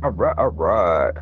All right, all right.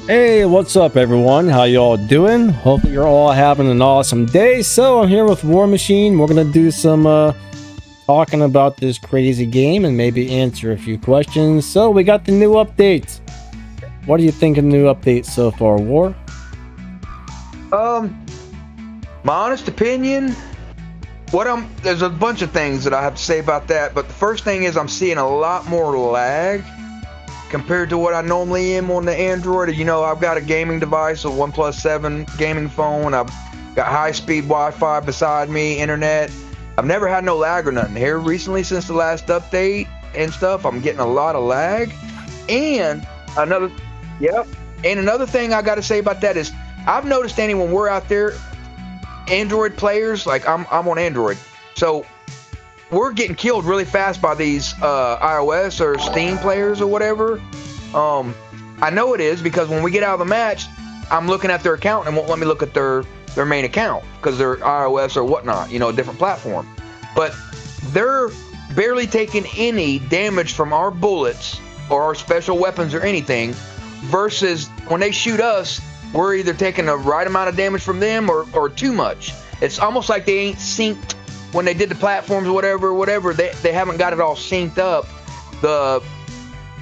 Hey, what's up everyone? How y'all doing? Hopefully you're all having an awesome day. So I'm here with War Machine. We're gonna do some talking about this crazy game and maybe answer a few questions. So we got the new update. What do you think of the new update so far, War? My honest opinion, there's a bunch of things that I have to say about that, but the first thing is I'm seeing a lot more lag compared to what I normally am on the Android. You know, I've got a gaming device, a OnePlus 7 gaming phone. I've got high-speed Wi-Fi beside me, internet. I've never had no lag or nothing. Here recently, since the last update and stuff, I'm getting a lot of lag. And another thing I got to say about that is I've noticed, Danny, when we're out there, Android players, like I'm on Android, so we're getting killed really fast by these iOS or Steam players or whatever. I know it is because when we get out of the match, I'm looking at their account and won't let me look at their main account because they're iOS or whatnot, you know, a different platform. But they're barely taking any damage from our bullets or our special weapons or anything, versus when they shoot us, we're either taking the right amount of damage from them or too much. It's almost like they ain't synced when they did the platforms or whatever. They haven't got it all synced up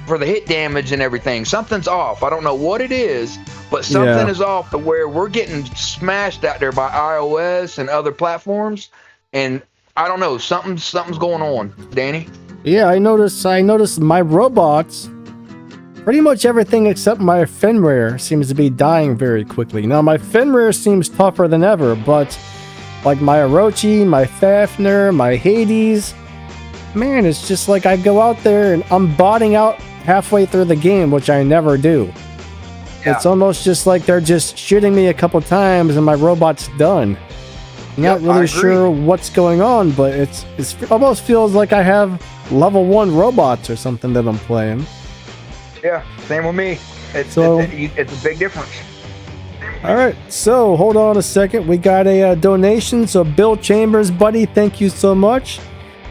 for the hit damage and everything. Something's off. I don't know what it is, but something is off to where we're getting smashed out there by iOS and other platforms. And I don't know, something's going on, Danny. Yeah, I noticed my robots, pretty much everything except my Fenrir seems to be dying very quickly. Now my Fenrir seems tougher than ever, but like my Orochi, my Fafnir, my Hades, man, it's just like I go out there and I'm botting out halfway through the game, which I never do. Yeah. It's almost just like they're just shooting me a couple times and my robot's done. I'm not really sure what's going on, but it almost feels like I have level 1 robots or something that I'm playing. Yeah, same with me. It's a big difference. All right, so hold on a second. We got a donation. So Bill Chambers, buddy, thank you so much.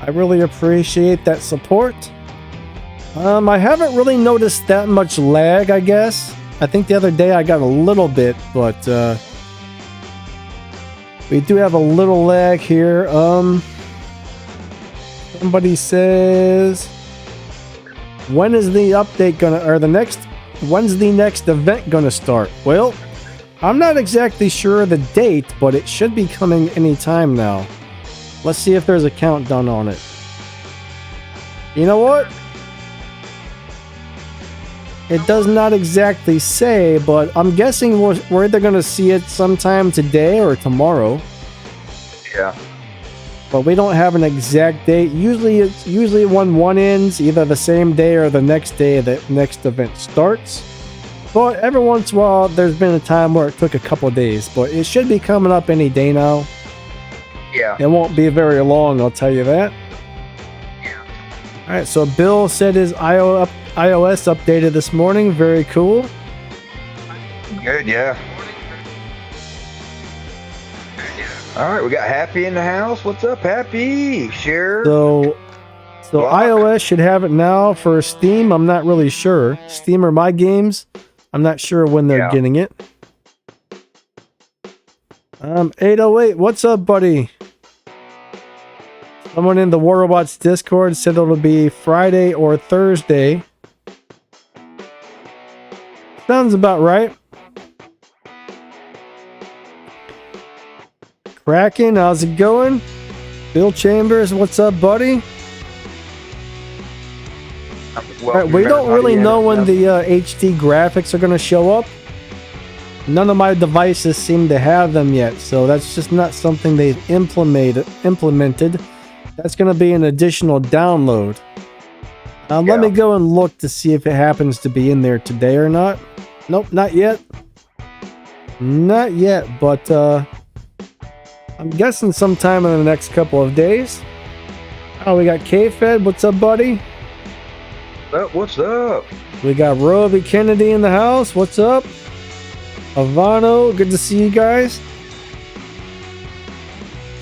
I really appreciate that support. I haven't really noticed that much lag, I guess. I think the other day I got a little bit, but we do have a little lag here. Somebody says, when is the update when's the next event gonna start? Well, I'm not exactly sure the date, but it should be coming anytime now. Let's see if there's a countdown on it. You know what? It does not exactly say, but I'm guessing we're either gonna see it sometime today or tomorrow. Yeah. But we don't have an exact date. Usually when one ends, either the same day or the next day the next event starts. But every once in a while, there's been a time where it took a couple days. But it should be coming up any day now. Yeah. It won't be very long, I'll tell you that. Yeah. Alright, so Bill said his iOS updated this morning. Very cool. Good, yeah. All right, we got Happy in the house. What's up, Happy? Share. So iOS should have it now for Steam. I'm not really sure. Steam or My Games. I'm not sure when they're getting it. 808, what's up, buddy? Someone in the War Robots Discord said it'll be Friday or Thursday. Sounds about right. Kraken, how's it going? Bill Chambers, what's up, buddy? Well, Right, we don't really know when the HD graphics are going to show up. None of my devices seem to have them yet, so that's just not something they've implemented. That's going to be an additional download. Let me go and look to see if it happens to be in there today or not. Nope, not yet. Not yet, but I'm guessing sometime in the next couple of days. Oh, we got K-Fed. What's up, buddy? What's up? We got Roby Kennedy in the house. What's up? Havano, good to see you guys.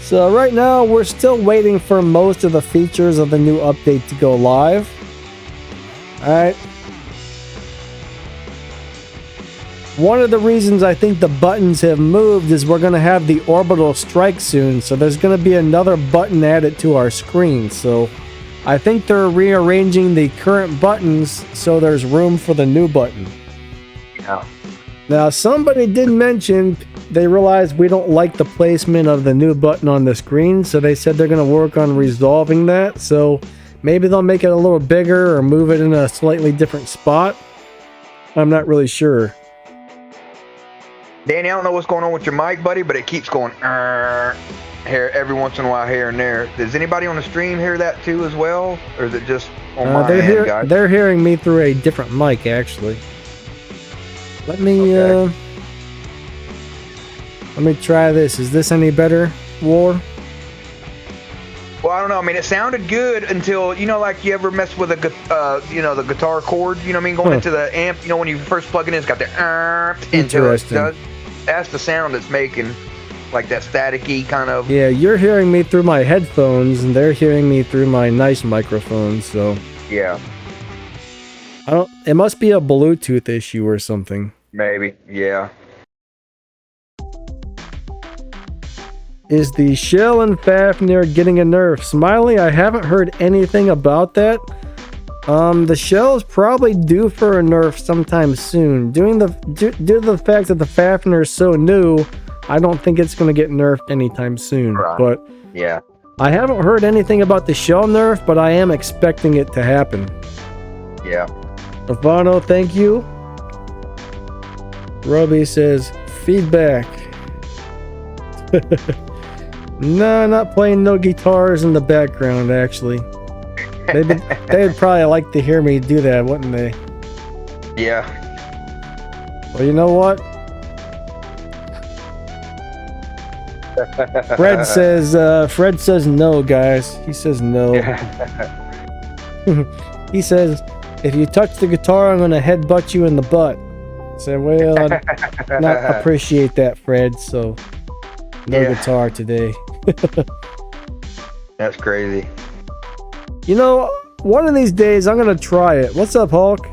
So right now, we're still waiting for most of the features of the new update to go live. Alright. One of the reasons I think the buttons have moved is we're going to have the orbital strike soon, so there's going to be another button added to our screen. So I think they're rearranging the current buttons so there's room for the new button. Yeah. Now, somebody did mention they realized we don't like the placement of the new button on the screen, so they said they're going to work on resolving that. So maybe they'll make it a little bigger or move it in a slightly different spot. I'm not really sure. Danny, I don't know what's going on with your mic, buddy, but it keeps going here every once in a while here and there. Does anybody on the stream hear that too as well? Or is it just on my end, guys? They're hearing me through a different mic, actually. Let me try this. Is this any better, War? Well, I don't know. I mean, it sounded good until, you know, like you ever mess with a, the guitar cord, you know what I mean? Going into the amp, you know, when you first plug it in, it's got the Interesting. That's the sound it's making, like that staticky kind of. Yeah, you're hearing me through my headphones, and they're hearing me through my nice microphone, so. Yeah. It must be a Bluetooth issue or something. Maybe, yeah. Is the Shell and Fafnir getting a nerf? Smiley, I haven't heard anything about that. The Shell is probably due for a nerf sometime soon. Due to the fact that the Fafnir is so new, I don't think it's going to get nerfed anytime soon. Right. But yeah, I haven't heard anything about the Shell nerf, but I am expecting it to happen. Yeah. Ivano, thank you. Roby says, feedback. No, not playing no guitars in the background, actually. They'd probably like to hear me do that, wouldn't they? Yeah. Well, you know what? Fred says no, guys. He says no. He says, if you touch the guitar, I'm going to headbutt you in the butt. I said, well, I'd not appreciate that, Fred, so no guitar today. That's crazy. You know, one of these days I'm going to try it. What's up, Hulk?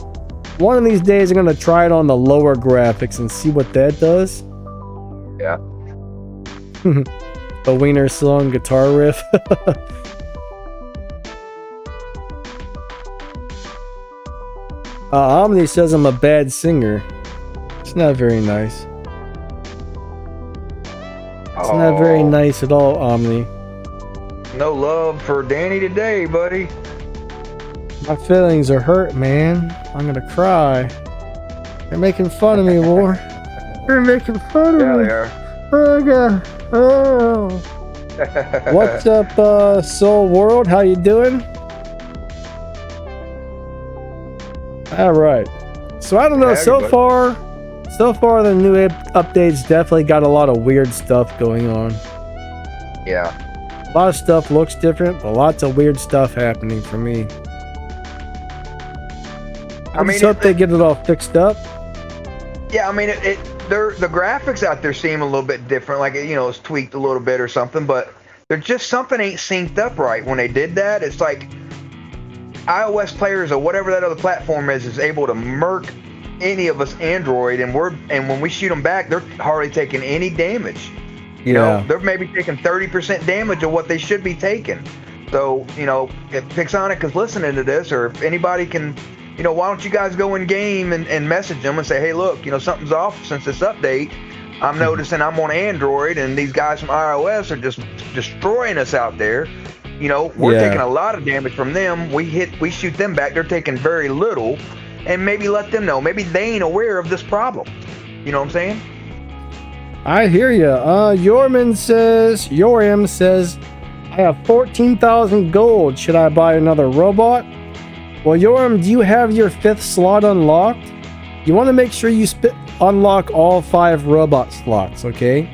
One of these days I'm going to try it on the lower graphics and see what that does. Yeah. The Wiener song guitar riff. Omni says I'm a bad singer. It's not very nice. It's not very nice at all, Omni. No love for Danny today, buddy. My feelings are hurt, man. I'm gonna cry. They're making fun of me, War. They're making fun of me. Yeah, they are. Oh, God. Oh. What's up, Soul World? How you doing? All right. So I don't know. So far, the new updates definitely got a lot of weird stuff going on. Yeah. A lot of stuff looks different, but lots of weird stuff happening for me. I just hope they get it all fixed up. Yeah, I mean, the graphics out there seem a little bit different. Like, you know, it's tweaked a little bit or something, but they're just something ain't synced up right. When they did that, it's like iOS players or whatever that other platform is able to murk any of us Android, and when we shoot them back, they're hardly taking any damage. You know, they're maybe taking 30% damage of what they should be taking. So, if Pixonic is listening to this, or if anybody can, why don't you guys go in game and message them and say, hey, look, something's off since this update. I'm noticing I'm on Android and these guys from iOS are just destroying us out there. We're taking a lot of damage from them. We shoot them back. They're taking very little, and maybe let them know. Maybe they ain't aware of this problem. You know what I'm saying? I hear you. Yoram says, I have 14,000 gold. Should I buy another robot? Well, Yoram, do you have your 5th slot unlocked? You want to make sure you unlock all 5 robot slots, okay?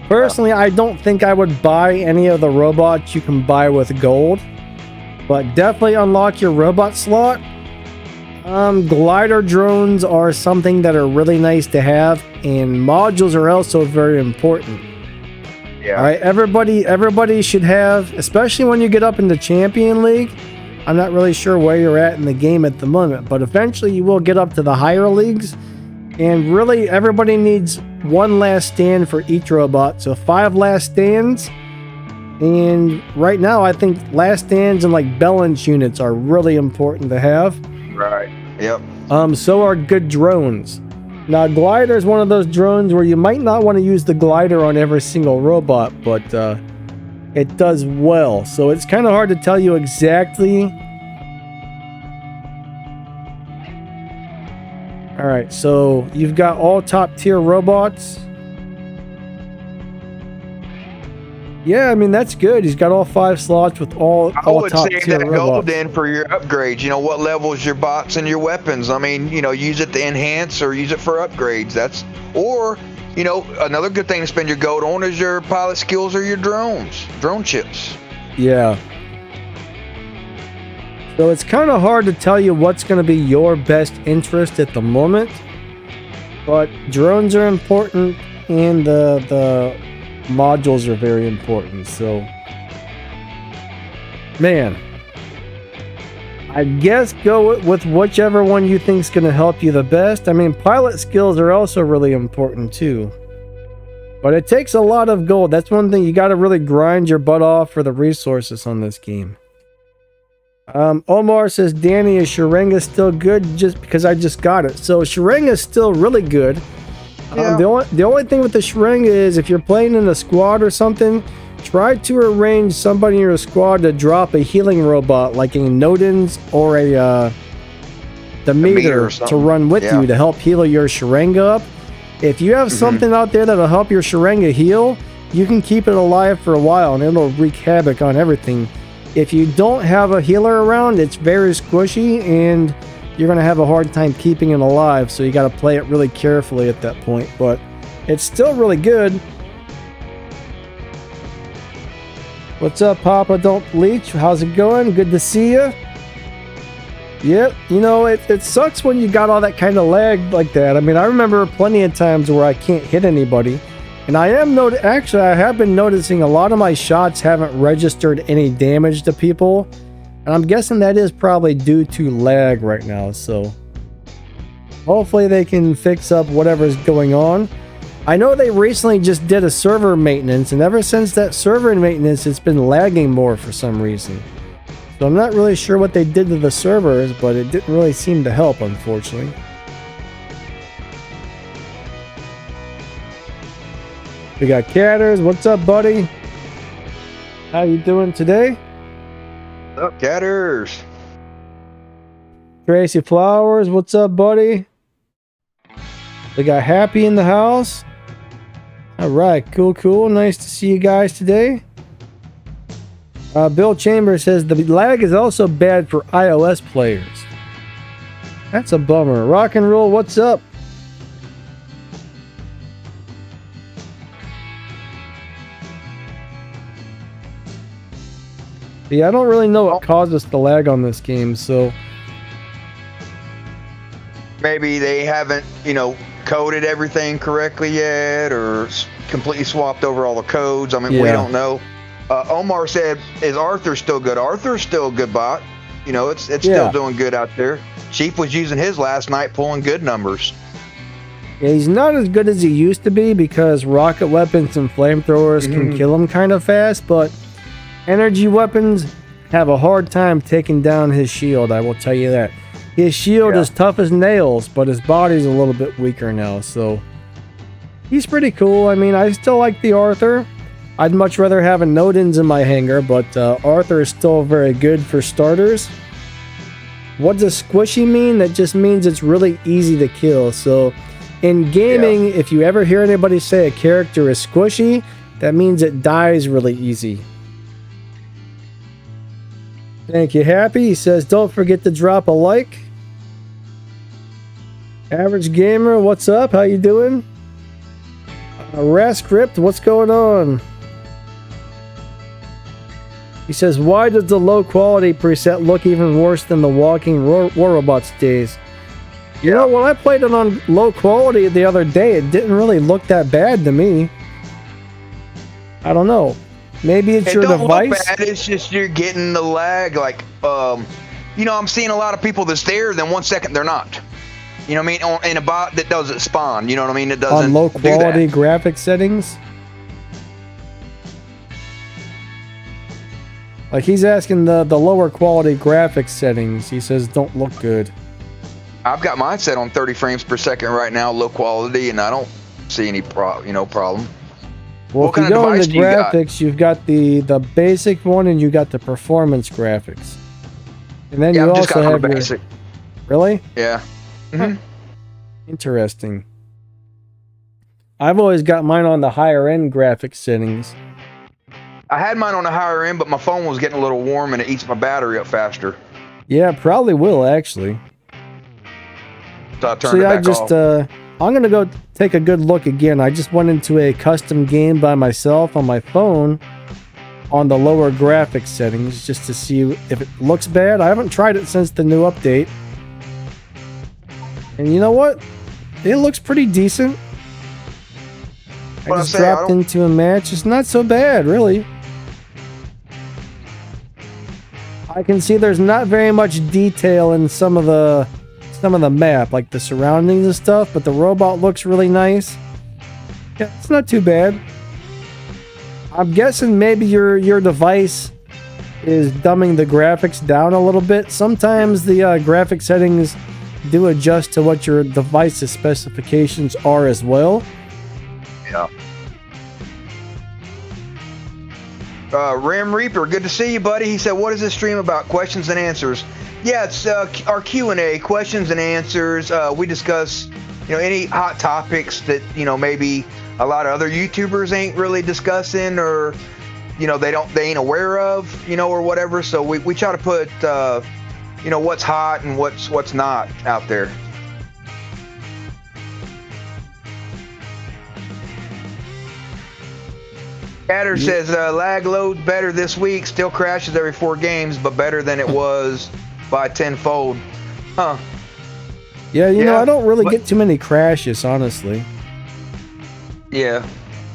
Personally, I don't think I would buy any of the robots you can buy with gold, but definitely unlock your robot slot. Glider drones are something that are really nice to have, and modules are also very important. Yeah. All right, everybody should have, especially when you get up in the Champion League. I'm not really sure where you're at in the game at the moment, but eventually you will get up to the higher leagues, and really everybody needs one last stand for each robot, so 5 last stands. And right now I think last stands and like balance units are really important to have. Right. Yep. So are good drones. Now, glider is one of those drones where you might not want to use the glider on every single robot, but it does well. So it's kind of hard to tell you exactly. All right, so you've got all top tier robots. Yeah, I mean, that's good. He's got all 5 slots with all top tier robots. I would say that gold in for your upgrades. What levels your bots and your weapons. I mean, use it to enhance or use it for upgrades. Another good thing to spend your gold on is your pilot skills or your drone chips. Yeah. So it's kind of hard to tell you what's going to be your best interest at the moment. But drones are important, and the modules are very important. So, man, I guess go with whichever one you think is going to help you the best. I mean, pilot skills are also really important too, but it takes a lot of gold. That's one thing, you got to really grind your butt off for the resources on this game. Omar says, Danny, is Sharanga still good? Just because I just got it. So Sharanga is still really good. Yeah. The only thing with the Sharanga is if you're playing in a squad or something, try to arrange somebody in your squad to drop a healing robot like a Nodens or a Demeter to run with you to help heal your Sharanga up. If you have something out there that'll help your Sharanga heal, you can keep it alive for a while and it'll wreak havoc on everything. If you don't have a healer around, it's very squishy and you're going to have a hard time keeping it alive, so you got to play it really carefully at that point, but it's still really good. What's up, Papa Don't Leech? How's it going? Good to see you. Yep, it sucks when you got all that kind of lag like that. I mean, I remember plenty of times where I can't hit anybody, and I have been noticing a lot of my shots haven't registered any damage to people. And I'm guessing that is probably due to lag right now, so hopefully they can fix up whatever's going on. I know they recently just did a server maintenance, and ever since that server maintenance, it's been lagging more for some reason. So I'm not really sure what they did to the servers, but it didn't really seem to help, unfortunately. We got Catters. What's up, buddy? How you doing today? What's up, Catters? Tracy Flowers, what's up, buddy? We got Happy in the house. All right, cool. Nice to see you guys today. Bill Chambers says the lag is also bad for iOS players. That's a bummer. Rock and roll, what's up? Yeah, I don't really know what causes the lag on this game, so maybe they haven't, coded everything correctly yet, or completely swapped over all the codes. I mean, we don't know. Omar said, "Is Arthur still good?" Arthur's still a good bot. It's still doing good out there. Chief was using his last night, pulling good numbers. Yeah, he's not as good as he used to be because rocket weapons and flamethrowers can kill him kind of fast, but Energy weapons have a hard time taking down his shield, I will tell you that. His shield is tough as nails, but his body's a little bit weaker now, so he's pretty cool. I mean, I still like the Arthur. I'd much rather have a Nodens in my hangar, but Arthur is still very good for starters. What does squishy mean? That just means it's really easy to kill. So in gaming, if you ever hear anybody say a character is squishy, that means it dies really easy. Thank you, Happy. He says, don't forget to drop a like. Average Gamer, what's up? How you doing? Rascript, what's going on? He says, why does the low quality preset look even worse than the walking War Robots days? You know, when I played it on low quality the other day, it didn't really look that bad to me. I don't know. Maybe it's your device. Look bad. It's just you're getting the lag. Like, you know, I'm seeing a lot of people that's there, then 1 second they're not. You know what I mean? In a bot that doesn't spawn. You know what I mean? It doesn't on low quality graphic settings. Like he's asking the lower quality graphics settings. He says don't look good. I've got mine set on 30 frames per second right now, low quality, and I don't see any problem. Well, if you go into graphics, you've got the basic one and you got the performance graphics. And then you also have your basic. Really? Yeah. Mm-hmm. Interesting. I've always got mine on the higher end graphics settings. I had mine on the higher end, but my phone was getting a little warm and it eats my battery up faster. Yeah, probably will actually. So I turned it back off. I'm gonna go take a good look again. I just went into a custom game by myself on my phone on the lower graphics settings just to see if it looks bad. I haven't tried it since the new update. And you know what? It looks pretty decent. I just dropped into a match. It's not so bad, really. I can see there's not very much detail in some of the map, like the surroundings and stuff, but the robot looks really nice. Yeah, it's not too bad. I'm guessing maybe your device is dumbing the graphics down a little bit. Sometimes the graphic settings do adjust to what your device's specifications are as well. Yeah. Ram Reaper, good to see you, buddy. He said, what is this stream about? Questions and answers. Yeah, it's our Q&A, questions and answers. We discuss, you know, any hot topics that, you know, maybe a lot of other YouTubers ain't really discussing, or, you know, they ain't aware of, you know, or whatever. So we try to put, you know, what's hot and what's not out there. Adder says lag load better this week. Still crashes every 4 games, but better than it was by tenfold. Huh? Yeah, you know, I don't really get too many crashes, honestly. Yeah,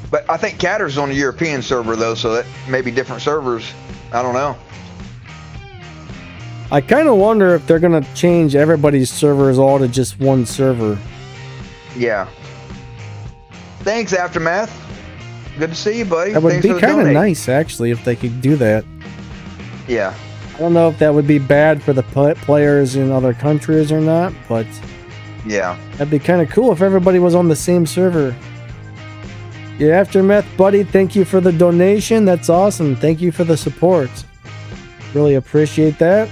but I think Catter's on the European server though, so that may be different servers. I don't know. I kind of wonder if they're gonna change everybody's servers all to just one server. Yeah. Thanks, Aftermath. Good to see you, buddy. That would be kind of nice, actually, if they could do that. Yeah. I don't know if that would be bad for the players in other countries or not, but yeah, that'd be kind of cool if everybody was on the same server. Yeah, Aftermath, buddy, thank you for the donation. That's awesome. Thank you for the support. Really appreciate that.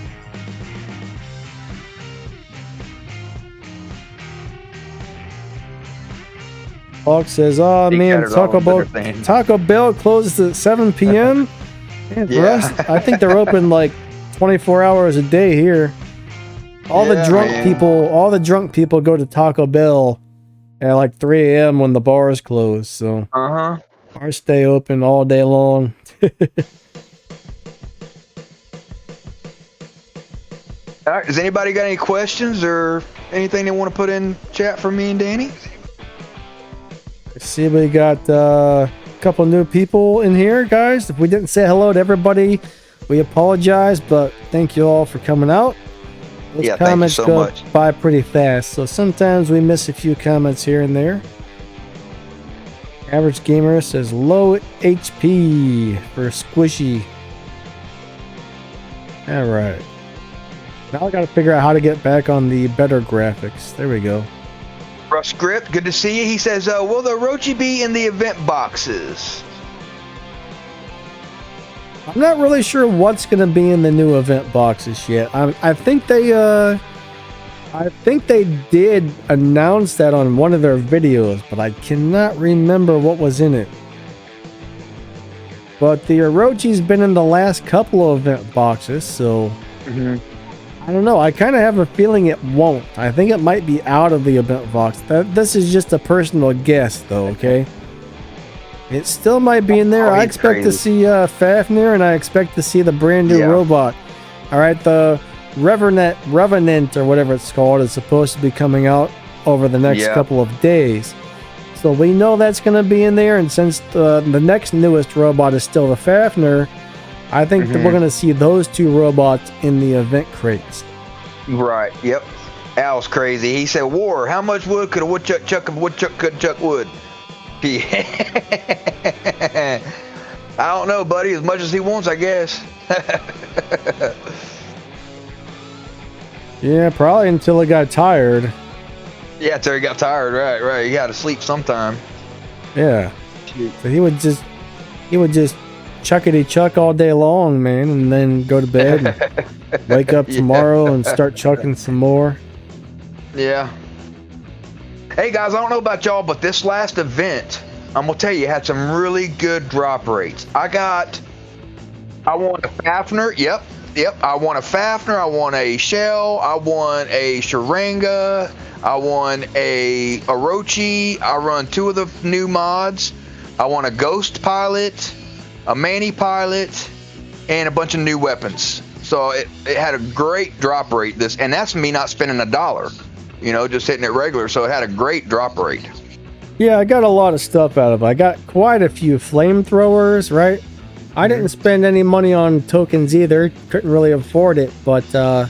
Hawk says, oh man, Taco Bell closes at 7 p.m. Man, for us, I think they're open like 24 hours a day here. All the drunk people go to Taco Bell at like 3 a.m. when the bars close. So ours stay open all day long. All right, has anybody got any questions or anything they want to put in chat for me and Danny? Let's see, we got a couple new people in here, guys. If we didn't say hello to everybody, we apologize, but thank you all for coming out. Those comments go by pretty fast, so sometimes we miss a few comments here and there. Average Gamer says low HP for squishy. All right. Now I got to figure out how to get back on the better graphics. There we go. Rough script, good to see you. He says, will the Orochi be in the event boxes? I'm not really sure what's going to be in the new event boxes yet. I think they did announce that on one of their videos, but I cannot remember what was in it. But the Orochi's been in the last couple of event boxes, so I don't know. I kind of have a feeling it won't. I think it might be out of the event box. This is just a personal guess, though, okay? It still might be in there. I expect to see Fafnir, and I expect to see the brand new robot. All right, the Revenant, or whatever it's called, is supposed to be coming out over the next couple of days. So we know that's going to be in there, and since the next newest robot is still the Fafnir, I think that we're going to see those two robots in the event crates. Right, yep. Al's crazy. He said, War, how much wood could a woodchuck chuck if a woodchuck could chuck wood? I don't know, buddy. As much as he wants, I guess. Yeah, probably until he got tired. Yeah, until he got tired. Right. You got to sleep sometime. Yeah. So he would just chuckity chuck all day long, man, and then go to bed and wake up tomorrow and start chucking some more. Yeah. Hey guys, I don't know about y'all, but this last event, I'm gonna tell you, had some really good drop rates. I want a Fafnir. Yep. I want a Fafnir. I want a Shell. I want a Sharanga. I want a Orochi. I run 2 of the new mods. I want a Ghost Pilot, a Manny Pilot, and a bunch of new weapons. So it had a great drop rate. And that's me not spending $1. Just hitting it regular. So it had a great drop rate. Yeah, I got a lot of stuff out of it. I got quite a few flamethrowers, right? I didn't spend any money on tokens either. Couldn't really afford it, but I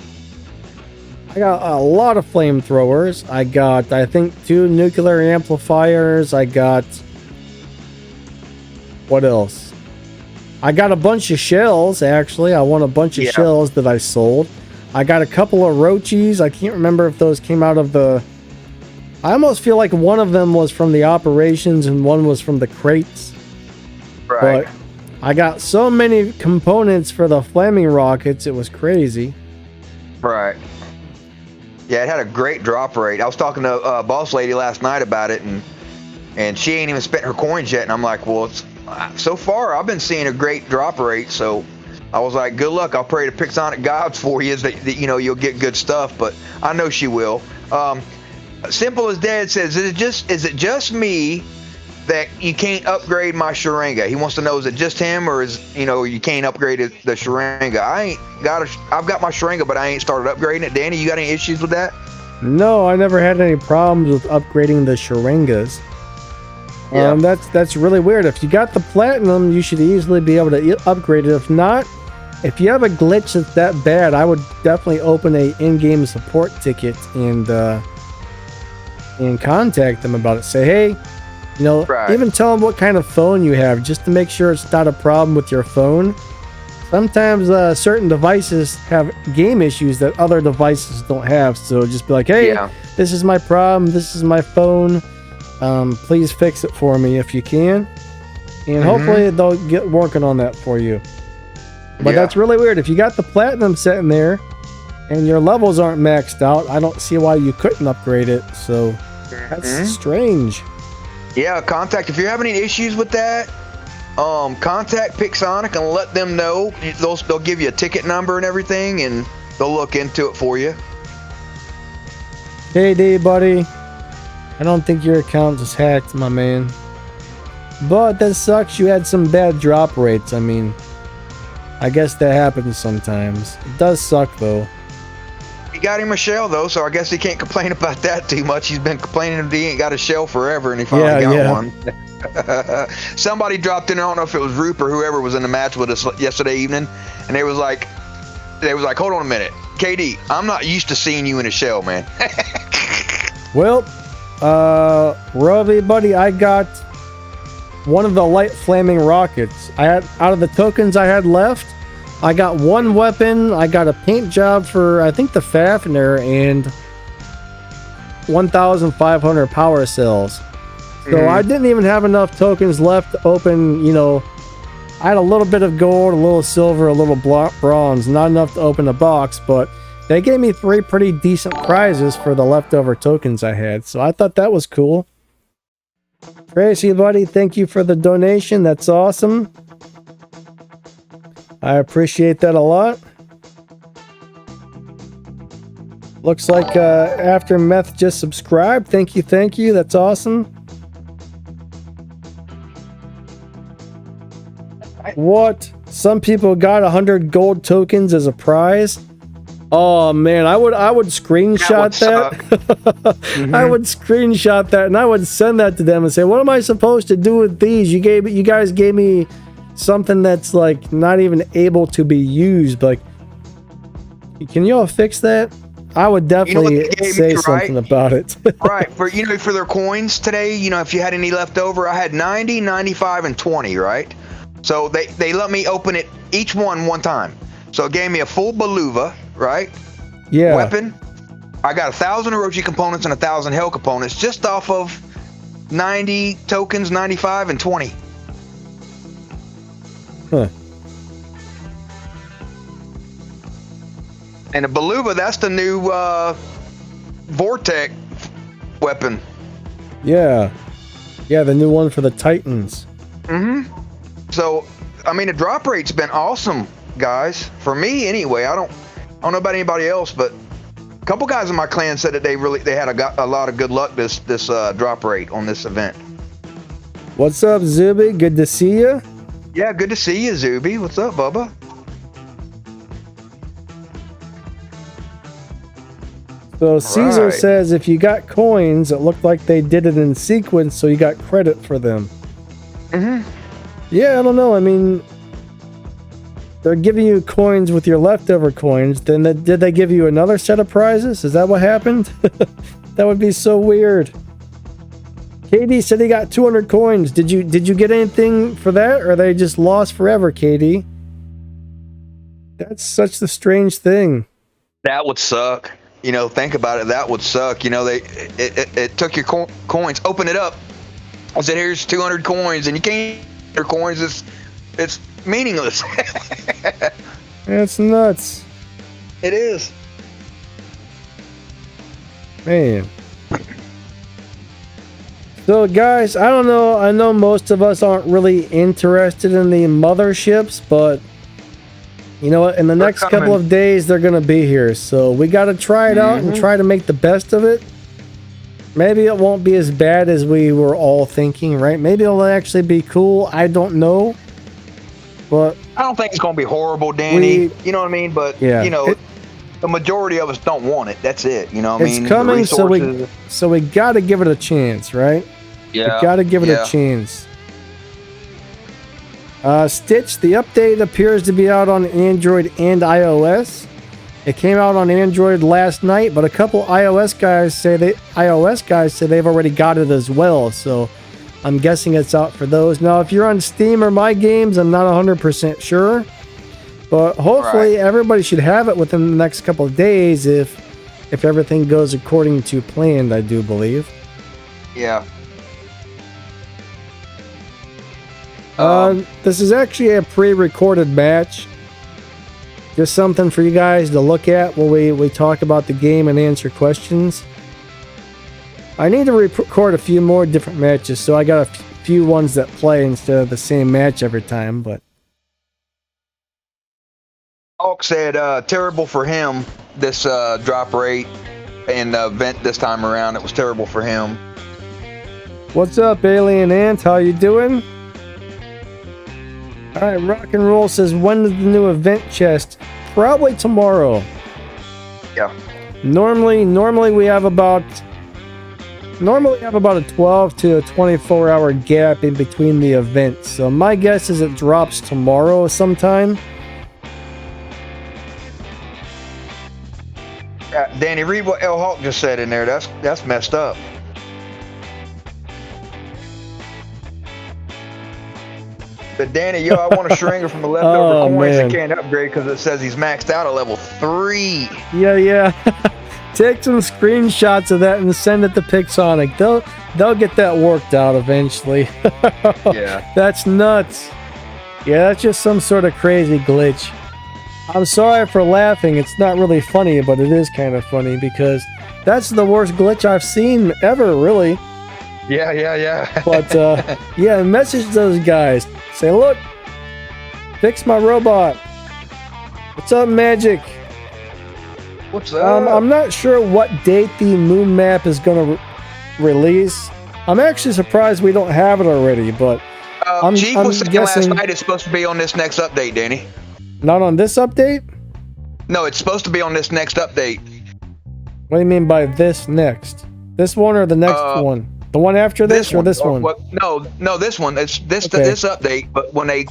got a lot of flamethrowers. I got, I think, 2 nuclear amplifiers. I got... What else? I got a bunch of shells, actually. I won a bunch of shells that I sold. I got a couple of Roachis. I can't remember if those came out of the... I almost feel like one of them was from the operations and one was from the crates. Right. But I got so many components for the flaming rockets, it was crazy. Right. Yeah, it had a great drop rate. I was talking to Boss Lady last night about it, and she ain't even spent her coins yet. And I'm like, well, so far I've been seeing a great drop rate. So I was like, good luck. I'll pray to Pixonic gods for you that you'll get good stuff. But I know she will. Simple as Dad says, is it just me that you can't upgrade my Sharanga? He wants to know, is it just him, or is you can't upgrade the Sharanga? I've got my Sharanga, but I ain't started upgrading it. Danny, you got any issues with that? No, I never had any problems with upgrading the Sharangas. Yeah. That's really weird. If you got the platinum, you should easily be able to upgrade it. If not, if you have a glitch that's that bad, I would definitely open a in-game support ticket and contact them about it. Say, hey, even tell them what kind of phone you have, just to make sure it's not a problem with your phone. Sometimes certain devices have game issues that other devices don't have. So just be like, hey, this is my problem. This is my phone. Please fix it for me if you can. And hopefully they'll get working on that for you. But that's really weird. If you got the platinum sitting there and your levels aren't maxed out, I don't see why you couldn't upgrade it. So that's strange. Yeah, if you're having any issues with that, contact Pixonic and let them know. They'll give you a ticket number and everything, and they'll look into it for you. Hey, D, buddy. I don't think your account is hacked, my man. But that sucks. You had some bad drop rates. I mean, I guess that happens sometimes. It does suck, though. He got him a shell, though, so I guess he can't complain about that too much. He's been complaining that he ain't got a shell forever, and he finally got one. Somebody dropped in, I don't know if it was Roop or whoever was in the match with us yesterday evening, and they was like, hold on a minute. KD, I'm not used to seeing you in a shell, man. Well, Robbie, buddy, I got one of the light flaming rockets. I had, out of the tokens I had left, I got one weapon. I got a paint job for, I think, the Fafnir, and 1,500 power cells. So I didn't even have enough tokens left to open, you know, I had a little bit of gold, a little silver, a little bronze, not enough to open a box, but they gave me 3 pretty decent prizes for the leftover tokens I had, so I thought that was cool. Tracy, buddy, thank you for the donation. That's awesome. I appreciate that a lot. Looks like Aftermath just subscribed. Thank you. That's awesome. What? Some people got 100 gold tokens as a prize. Oh man, I would screenshot that. I would screenshot that and I would send that to them and say, "What am I supposed to do with these? You guys gave me something that's like not even able to be used. Like, can y'all fix that?" I would definitely say something about it. Right. For their coins today, if you had any left over, I had 90, 95, and 20, right? So they let me open it each one time. So it gave me a full Beluva, right? Yeah. Weapon. I got 1,000 Orochi components and 1,000 Hell components just off of 90 tokens, 95, and 20. Huh. And the Beluva, that's the new Vortex weapon. Yeah. Yeah, the new one for the Titans. So, I mean, the drop rate's been awesome, guys. For me, anyway. I don't know about anybody else, but a couple guys in my clan said that they had a lot of good luck this drop rate on this event. What's up, Zuby? Good to see you. Yeah, good to see you, Zuby. What's up, Bubba? So Caesar says if you got coins, it looked like they did it in sequence, so you got credit for them. Yeah, I don't know. I mean, they're giving you coins with your leftover coins. Then did they give you another set of prizes? Is that what happened? That would be so weird. KD said he got 200 coins. Did you get anything for that, or are they just lost forever, KD? That's such a strange thing. That would suck. Think about it. That would suck. It took your coins, open it up. I said, "Here's 200 coins," and you can't. Your coins, it's meaningless. That's nuts. It is. Man. So guys, I don't know. I know most of us aren't really interested in the motherships, but you know what? In the next couple of days, they're going to be here. So we got to try it out and try to make the best of it. Maybe it won't be as bad as we were all thinking, right? Maybe it'll actually be cool. I don't know. But I don't think it's going to be horrible, Danny. You know what I mean? But, the majority of us don't want it. That's it. You know what I mean? It's coming, so we got to give it a chance, right? Yeah. We got to give it a chance. Stitch, the update appears to be out on Android and iOS. It came out on Android last night, but a couple iOS guys say they've already got it as well. So I'm guessing it's out for those. Now, if you're on Steam or My Games, I'm not 100% sure, but hopefully everybody should have it within the next couple of days if everything goes according to planned. I do believe. Yeah. This is actually a pre-recorded match. Just something for you guys to look at while we talk about the game and answer questions. I need to record a few more different matches, so I got a few ones that play instead of the same match every time, but... Hawk said terrible for him, this drop rate and event this time around. It was terrible for him. What's up, Alien Ant? How you doing? Alright, Rock and Roll says, when is the new event chest? Probably tomorrow. Yeah. Normally we have about a 12 to 24 hour gap in between the events. So my guess is it drops tomorrow sometime. Danny, read what L Hawk just said in there. That's messed up. But Danny, yo, I want a Sharanga from the leftover Oh, coins. man. I can't upgrade because it says he's maxed out at level 3. Yeah. Take some screenshots of that and send it to Pixonic. They'll get that worked out eventually. Yeah. That's nuts. Yeah, that's just some sort of crazy glitch. I'm sorry for laughing. It's not really funny, but it is kind of funny because that's the worst glitch I've seen ever, really. Yeah. But yeah, message those guys. Say, look, fix my robot. What's up, Magic? What's up? I'm not sure what date the moon map is going to release. I'm actually surprised we don't have it already, but Chief I'm was saying guessing last night it's supposed to be on this next update, Danny. not on this update? No, it's supposed to be on this next update. What do you mean by this next? This one or the next one? The one after this or this one? No, this one. It's this Okay. this update. But when they,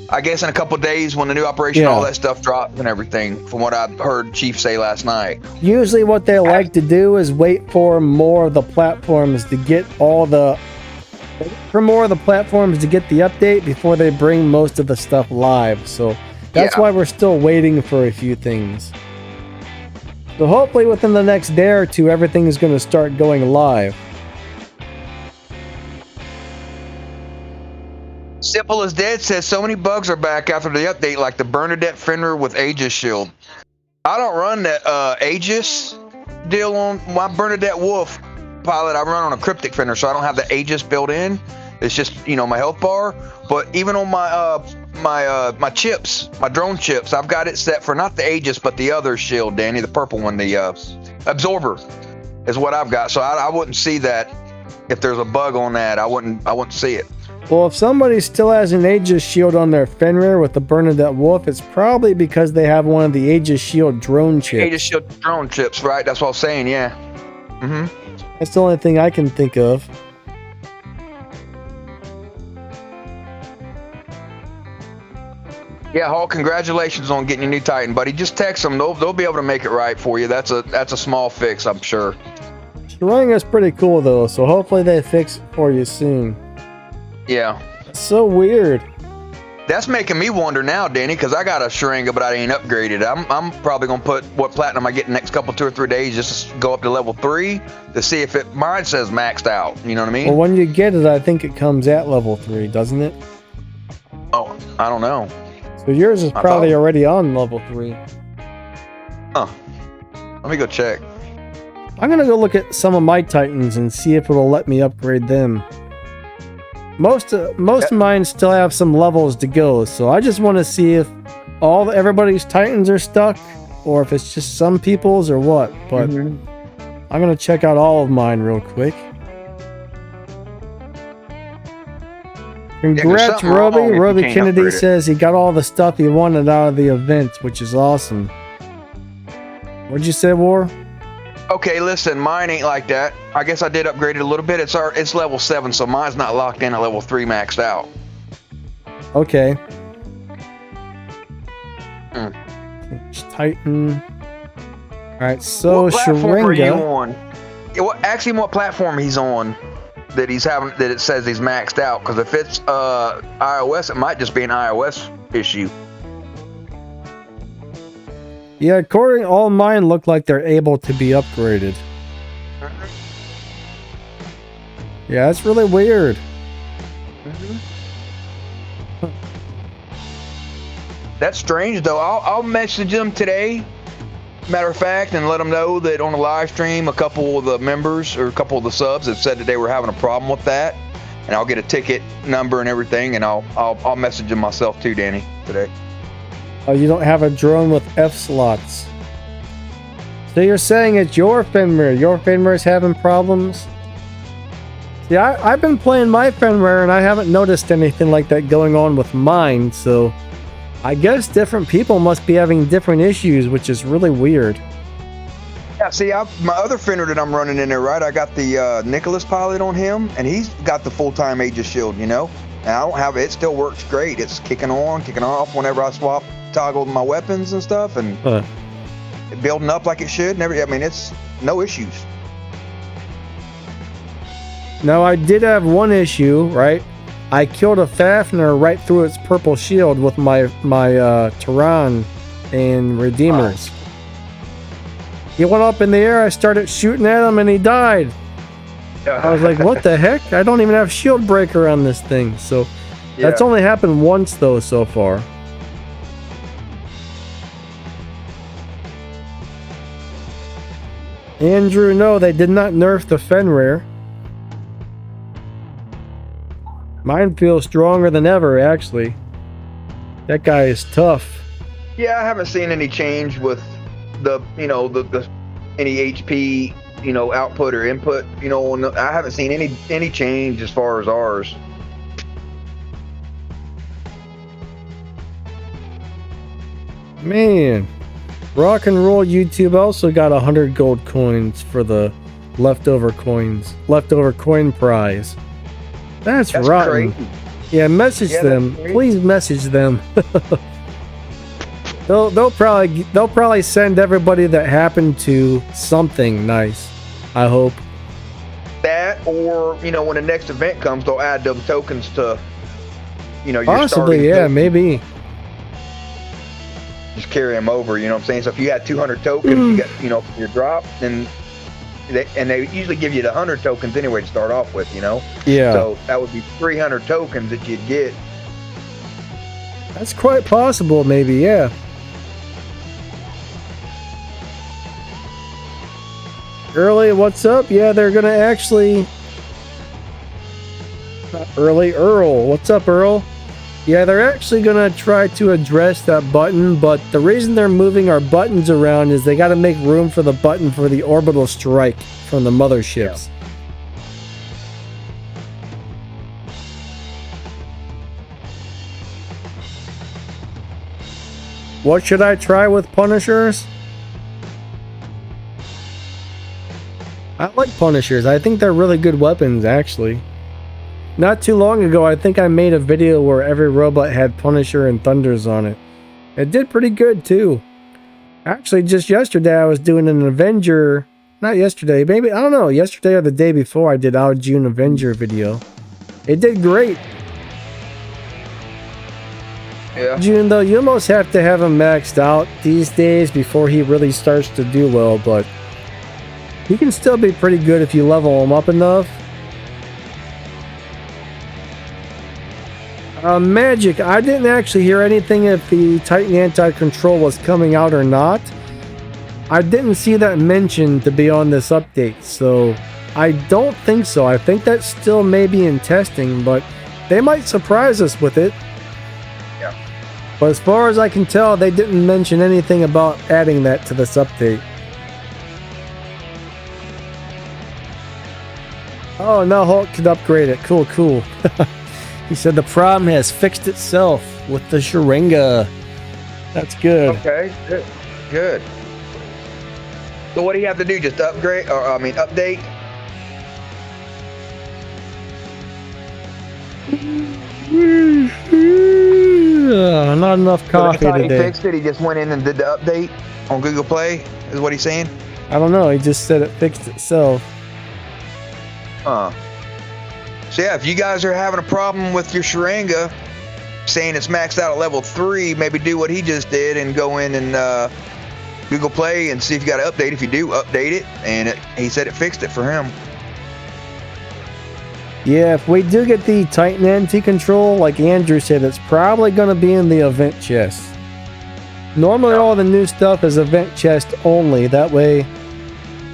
I guess in a couple of days when the new operation, Yeah. all that stuff drops and everything, from what I heard Chief say last night. Usually what they like to do is wait for more of the platforms to get the update before they bring most of the stuff live. So that's Yeah. why we're still waiting for a few things. So hopefully within the next day or two, everything is going to start going live. Simple as Dead says so many bugs are back after the update, like the Bernadette Fender with Aegis shield. I don't run that Aegis deal on my Bernadette Wolf pilot. I run on a cryptic Fender, so I don't have the Aegis built in. It's just, my health bar. But even on my my chips, my drone chips, I've got it set for not the Aegis, but the other shield, Danny, the purple one, the Absorber is what I've got. So I wouldn't see that if there's a bug on that. I wouldn't see it. Well, if somebody still has an Aegis shield on their Fenrir with the Bernadette Wolf, it's probably because they have one of the Aegis shield drone chips. Aegis shield drone chips, right? That's what I was saying, yeah. Mm-hmm. That's the only thing I can think of. Yeah, Hall, congratulations on getting your new Titan, buddy. Just text them; they'll be able to make it right for you. That's a small fix, I'm sure. Sharanga's pretty cool though, so hopefully they fix it for you soon. Yeah, It's so weird. that's making me wonder now, Danny, because I got a Sharanga, but I ain't upgraded. I'm probably gonna put what platinum I get in the next couple 2 or 3 days, just to go up to level 3 to see if mine says maxed out. You know what I mean? Well, when you get it, I think it comes at level 3, doesn't it? Oh, I don't know. So yours is probably already on level 3. Huh? Let me go check. I'm gonna go look at some of my Titans and see if it'll let me upgrade them. Most of mine still have some levels to go, so I just want to see if everybody's Titans are stuck, or if it's just some people's or what. But I'm gonna check out all of mine real quick. Congrats, something wrong if Roby. you Roby can't Kennedy upgrade it. says he got all the stuff he wanted out of the event, which is awesome. What'd you say, War? Okay, listen, mine ain't like that. I guess I did upgrade it a little bit. It's level 7, so mine's not locked in at level 3 maxed out. Okay. Mm. Titan. Alright, so What platform are you Sharanga. on? Ask him what platform he's on that it says he's maxed out. Because if it's iOS, it might just be an iOS issue. Yeah, according all mine look like they're able to be upgraded. Yeah, that's really weird. That's strange, though. I'll message them today, matter of fact, and let them know that on the live stream, a couple of the members or a couple of the subs have said that they were having a problem with that, and I'll get a ticket number and everything, and I'll message them myself too, Danny, today. Oh, you don't have a drone with F slots. So you're saying it's your Fenrir. Your Fenrir's having problems? Yeah, I've been playing my Fenrir and I haven't noticed anything like that going on with mine, so I guess different people must be having different issues, which is really weird. Yeah, see, my other Fender that I'm running in there, right? I got the Nicholas pilot on him, and he's got the full-time Aegis shield, And I don't have it. It still works great. It's kicking on, kicking off whenever I toggle my weapons and stuff, and building up like it should. It's no issues. Now, I did have one issue, right? I killed a Fafnir right through its purple shield with my Tehran and Redeemers. He went up in the air, I started shooting at him, and he died. I was like, what the heck? I don't even have shield breaker on this thing. So that's only happened once, though, so far. Andrew, no, they did not nerf the Fenrir. Mine feels stronger than ever, actually. That guy is tough. Yeah, I haven't seen any change with the, you know, the any HP, you know, output or input. You know, I haven't seen any change as far as ours. Man, Rock and Roll YouTube also got 100 gold coins for the leftover coin prize. That's rotten. Crazy. Yeah, message them. Please message them. they'll probably send everybody that happened to something nice. I hope. That, or you know, when the next event comes, they'll add them tokens to, you know, your possibly. Yeah, token. Maybe. Just carry them over. You know what I'm saying? So if you had 200 tokens, you get, you know, for your drop, then. They usually give you the 100 tokens anyway to start off with, you know? Yeah. So that would be 300 tokens that you'd get. That's quite possible, maybe, yeah. Early, what's up? Yeah, they're gonna actually... Not Early, Earl. What's up, Earl? Yeah, they're actually gonna try to address that button, but the reason they're moving our buttons around is they gotta make room for the button for the orbital strike from the motherships. Yeah. What should I try with Punishers? I like Punishers. I think they're really good weapons, actually. Not too long ago, I think I made a video where every robot had Punisher and Thunders on it. It did pretty good, too. Actually, just yesterday, I was doing an Avenger... Not yesterday, maybe, I don't know, yesterday or the day before, I did our June Avenger video. It did great. Yeah. June, though, you almost have to have him maxed out these days before he really starts to do well, but... he can still be pretty good if you level him up enough. Magic, I didn't actually hear anything if the Titan Anti-Control was coming out or not. I didn't see that mentioned to be on this update, so I don't think so. I think that still may be in testing, but they might surprise us with it. Yeah. But as far as I can tell, they didn't mention anything about adding that to this update. Oh, now Hulk could upgrade it. Cool, cool. He said the problem has fixed itself with the Sharanga. That's good. Okay, good. Good. So what do you have to do? Just upgrade, or I mean, update? Not enough coffee so today. He fixed it. He just went in and did the update on Google Play. Is what he's saying? I don't know. He just said it fixed itself. So yeah, if you guys are having a problem with your Sharanga, saying it's maxed out at level 3, maybe do what he just did and go in and Google Play and see if you got to update. If you do, update it. And he said it fixed it for him. Yeah, if we do get the Titan Anti-Control, like Andrew said, it's probably going to be in the event chest. Normally all the new stuff is event chest only. That way,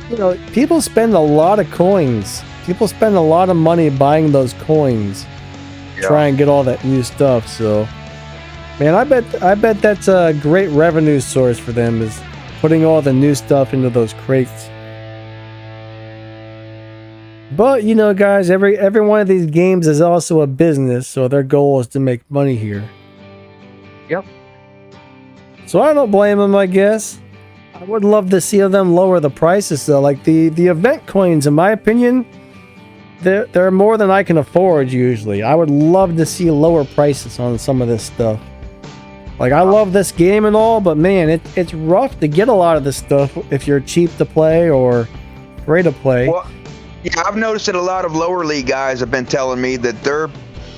you know, people spend a lot of coins. People spend a lot of money buying those coins. Yeah. Try and get all that new stuff. So, man, I bet that's a great revenue source for them, is putting all the new stuff into those crates. But, you know, guys, every one of these games is also a business, so their goal is to make money here. Yep. So I don't blame them, I guess. I would love to see them lower the prices, though. Like, the event coins, in my opinion, they're more than I can afford, usually. I would love to see lower prices on some of this stuff. Like, I love this game and all, but, man, it's rough to get a lot of this stuff if you're cheap to play or free to play. Well, yeah, I've noticed that a lot of lower league guys have been telling me that they're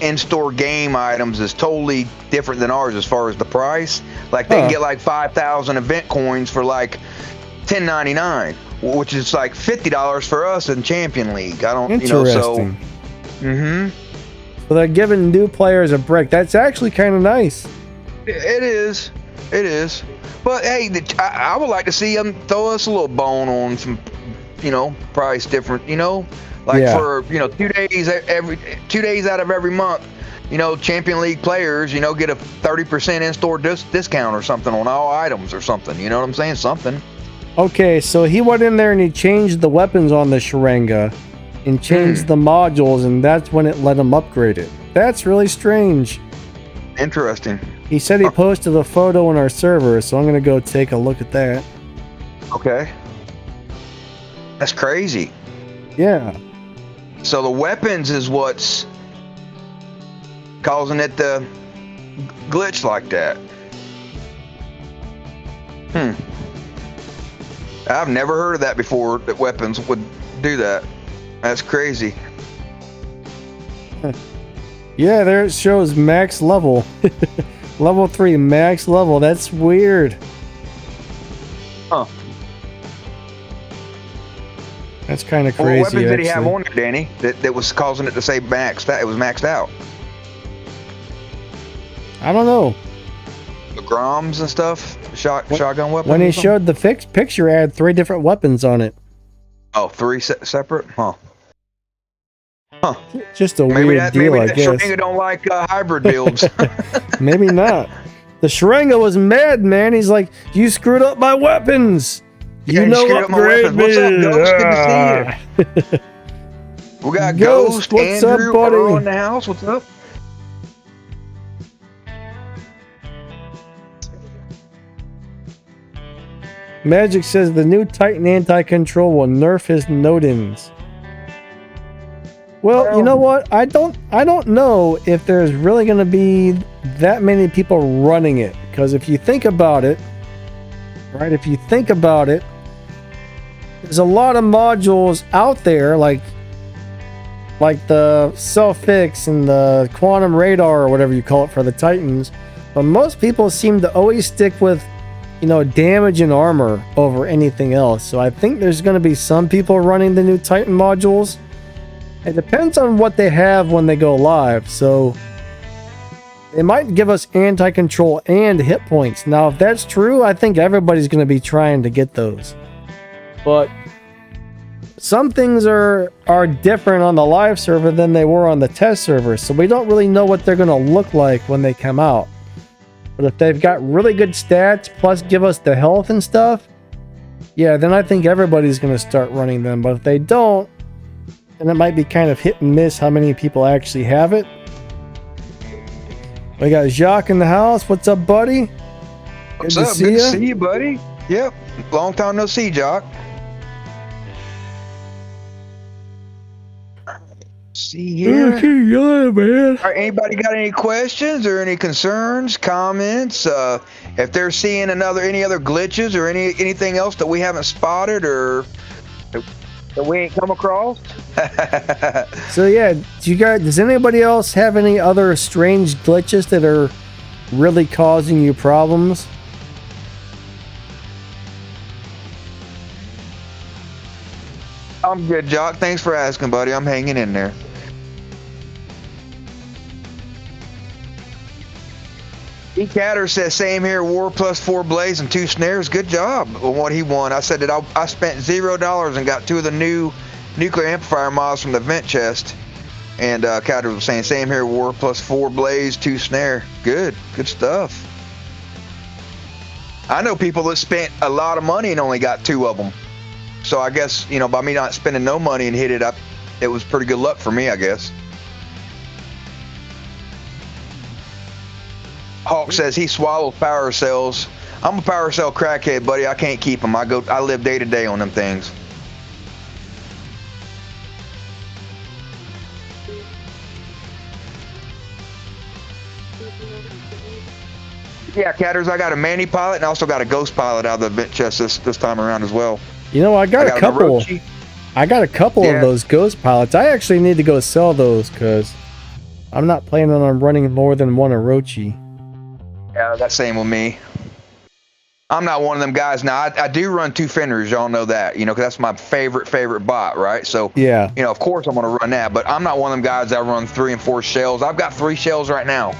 in-store game items is totally different than ours as far as the price. Like they can get like 5,000 event coins for like $10.99, which is like $50 for us in Champion League. I don't, you know, so. So they're giving new players a break. That's actually kind of nice. It is. It is. But hey, I would like to see them throw us a little bone on some, you know, price different, you know, like for, you know, 2 days out of every month, you know, Champion League players, you know, get a 30% in-store discount or something on all items or something. You know what I'm saying? Something. Okay, so he went in there and he changed the weapons on the Sharanga and changed the modules, and that's when it let him upgrade it. That's really strange. Interesting. He said he posted a photo on our server, so I'm going to go take a look at that. Okay. That's crazy. Yeah. So the weapons is what's causing it to glitch like that. I've never heard of that before, that weapons would do that. That's crazy. Yeah, there it shows max level. Level 3 max level. That's weird. Huh. That's kind of crazy. What weapons did he have on it, Danny, that was causing it to say maxed out? It was maxed out. I don't know. The Groms and stuff? Shotgun weapons? When he showed the picture, it had 3 different weapons on it. Oh, 3 separate? Huh. Just a weird deal, I guess. Maybe Sharanga don't like hybrid builds. Maybe not. The Sharanga was mad, man. He's like, you screwed up my weapons. Yeah, you know, upgrade me. What's up, Ghost? Good to see you. We got Ghost, what's Andrew, up, buddy? Earl in the house. What's up? Magic says the new Titan anti-control will nerf his Nodins. Well, you know what? I don't know if there's really going to be that many people running it, because if you think about it, right? If you think about it, there's a lot of modules out there, like the self-fix and the quantum radar or whatever you call it for the Titans, but most people seem to always stick with, you know, damage and armor over anything else. So I think there's going to be some people running the new Titan modules. It depends on what they have when they go live. So it might give us anti-control and hit points. Now, if that's true, I think everybody's going to be trying to get those. But some things are different on the live server than they were on the test server. So we don't really know what they're going to look like when they come out. But if they've got really good stats, plus give us the health and stuff, yeah, then I think everybody's going to start running them. But if they don't, then it might be kind of hit and miss how many people actually have it. We got Jacques in the house. What's up, buddy? What's up? Good to see you, buddy. Yep. Long time no see, Jacques. See here. Okay, yeah, man. All right, anybody got any questions or any concerns, comments? If they're seeing any other glitches or anything else that we haven't spotted or that we ain't come across? So yeah, does anybody else have any other strange glitches that are really causing you problems? I'm good, Jock. Thanks for asking, buddy. I'm hanging in there. E-Catter says, same here, War plus 4 blades and 2 snares. Good job on what he won. I said that I spent $0 and got 2 of the new nuclear amplifier mods from the vent chest. And Catter was saying, same here, War plus 4 blades, 2 snare. Good stuff. I know people that spent a lot of money and only got 2 of them. So I guess, you know, by me not spending no money and hit it up, it was pretty good luck for me, I guess. Hawk says he swallows power cells. I'm a power cell crackhead, buddy. I can't keep them. I live day to day on them things. Yeah, Catters, I got a Manny pilot and I also got a Ghost pilot out of the vent chest this time around as well. You know, I got a couple of those Ghost pilots. I actually need to go sell those because I'm not planning on running more than one Orochi. Yeah, that's same with me. I'm not one of them guys. Now, I do run 2 Fenris. Y'all know that, you know, 'cause that's my favorite bot, right? So, Yeah. you know, of course I'm going to run that, but I'm not one of them guys that run 3 and 4 shells. I've got 3 shells right now.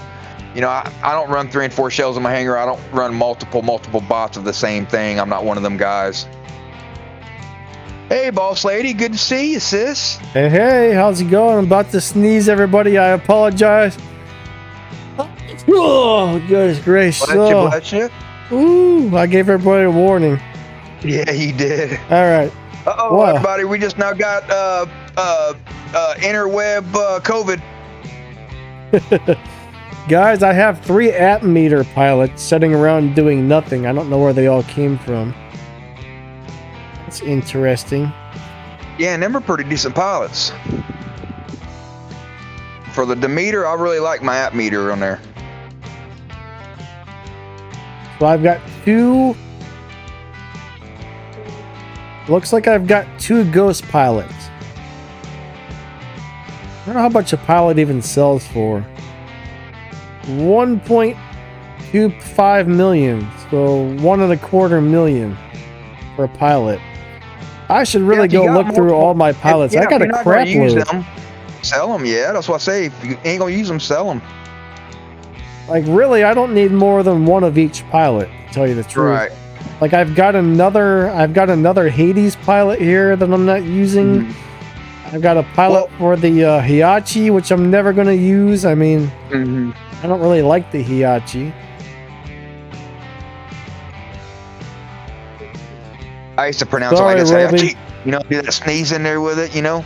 You know, I don't run 3 and 4 shells in my hangar. I don't run multiple bots of the same thing. I'm not one of them guys. Hey, boss lady. Good to see you, sis. Hey, how's it going? I'm about to sneeze, everybody. I apologize. Oh, goodness gracious. Bless you. Ooh, I gave everybody a warning. Yeah, you did. All right. Uh-oh, everybody. We just now got interweb COVID. Guys, I have 3 app meter pilots sitting around doing nothing. I don't know where they all came from. That's interesting. Yeah, and them are pretty decent pilots. For the Demeter, I really like my app meter on there. So I've got 2. Looks like I've got 2 ghost pilots. I don't know how much a pilot even sells for. 1.25 million. So 1.25 million for a pilot. I should really go look through all my pilots. I got a crap load. Sell them, yeah. That's what I say. If you ain't gonna use them, sell them. Like, really, I don't need more than 1 of each pilot, to tell you the truth. Right. Like, I've got another Hades pilot here that I'm not using. Mm-hmm. I've got a pilot for the Hiachi, which I'm never going to use. I mean, I don't really like the Hiachi. I used to pronounce it like this. Hiachi. You know, do that sneeze in there with it, you know?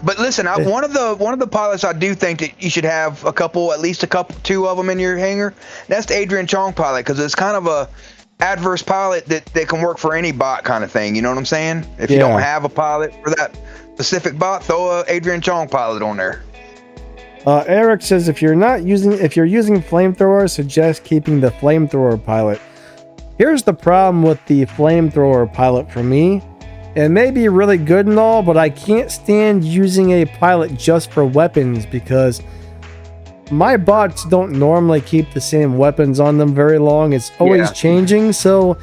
But listen, one of the pilots I do think that you should have at least 2 of them in your hangar. That's the Adrian Chong pilot, because it's kind of a adverse pilot that can work for any bot kind of thing. You know what I'm saying? If you don't have a pilot for that specific bot, throw a Adrian Chong pilot on there. Eric says if you're using flamethrower, suggest keeping the flamethrower pilot. Here's the problem with the flamethrower pilot for me. It may be really good and all, but I can't stand using a pilot just for weapons because my bots don't normally keep the same weapons on them very long. It's always changing. So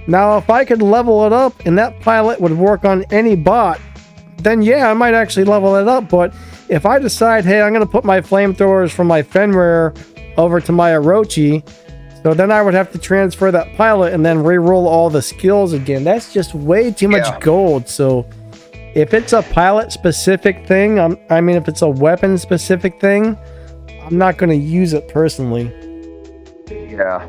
now if I could level it up and that pilot would work on any bot, then yeah, I might actually level it up. But if I decide, hey, I'm going to put my flamethrowers from my Fenrir over to my Orochi, so then I would have to transfer that pilot and then re-roll all the skills again. That's just way too much gold. So if it's a pilot specific thing, if it's a weapon specific thing, I'm not going to use it personally. Yeah.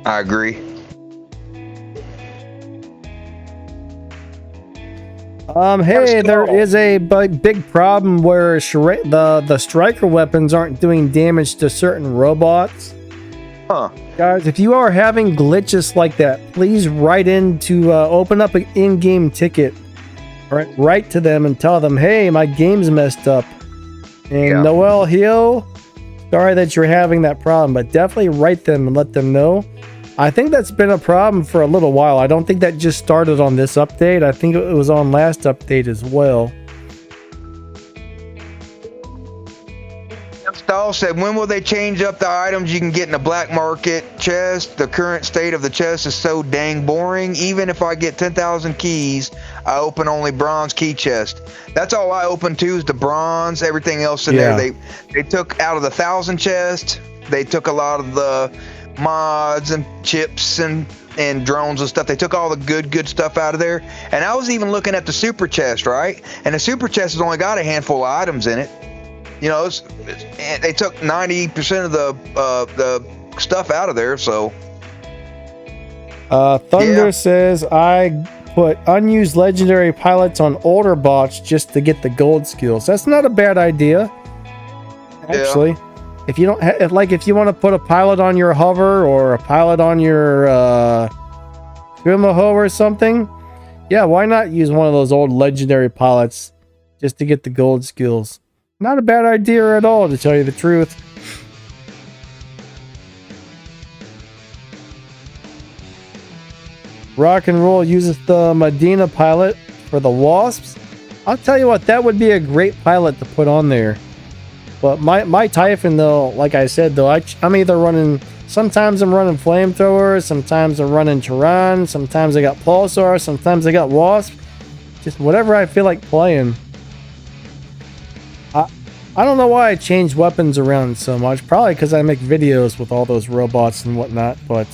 I agree. Hey, there is a big problem where the striker weapons aren't doing damage to certain robots. Huh. Guys, if you are having glitches like that, please write in to open up an in-game ticket. Write to them and tell them, hey, my game's messed up. And Noel Hill, sorry that you're having that problem, but definitely write them and let them know. I think that's been a problem for a little while. I don't think that just started on this update. I think it was on last update as well. Stahl said, when will they change up the items you can get in the black market chest? The current state of the chest is so dang boring. Even if I get 10,000 keys, I open only bronze key chest. That's all I open too, is the bronze. Everything else in there, they took out of the 1,000 chest. They took a lot of the mods and chips and drones and stuff. They took all the good stuff out of there. And I was even looking at the super chest, right? And the super chest has only got a handful of items in it. You know, they took 90% of the stuff out of there. So Thunder says I put unused legendary pilots on older bots just to get the gold skills. That's not a bad idea, actually. If you don't if you want to put a pilot on your hover or a pilot on your Gumaho or something, yeah, why not use one of those old legendary pilots just to get the gold skills? Not a bad idea at all, to tell you the truth. Rock and Roll uses the Medina pilot for the Wasps. I'll tell you what, that would be a great pilot to put on there. But my Typhon, though, like I said, though, I'm either running... Sometimes I'm running Flamethrower, sometimes I'm running Tyran, sometimes I got Pulsar, sometimes I got Wasp. Just whatever I feel like playing. I don't know why I change weapons around so much. Probably because I make videos with all those robots and whatnot, but...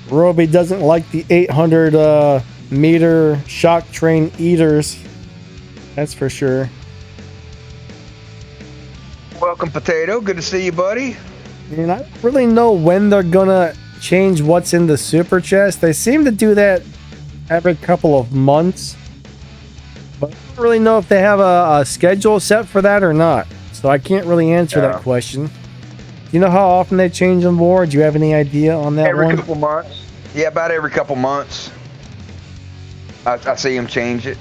Roby doesn't like the 800 meter shock train eaters. That's for sure. Welcome, Potato. Good to see you, buddy. And I don't really know when they're gonna change what's in the super chest. They seem to do that every couple of months. But I don't really know if they have a schedule set for that or not. So I can't really answer that question. Do you know how often they change them more? Do you have any idea on that one? Every couple months. Yeah, about every couple months. I see them change it.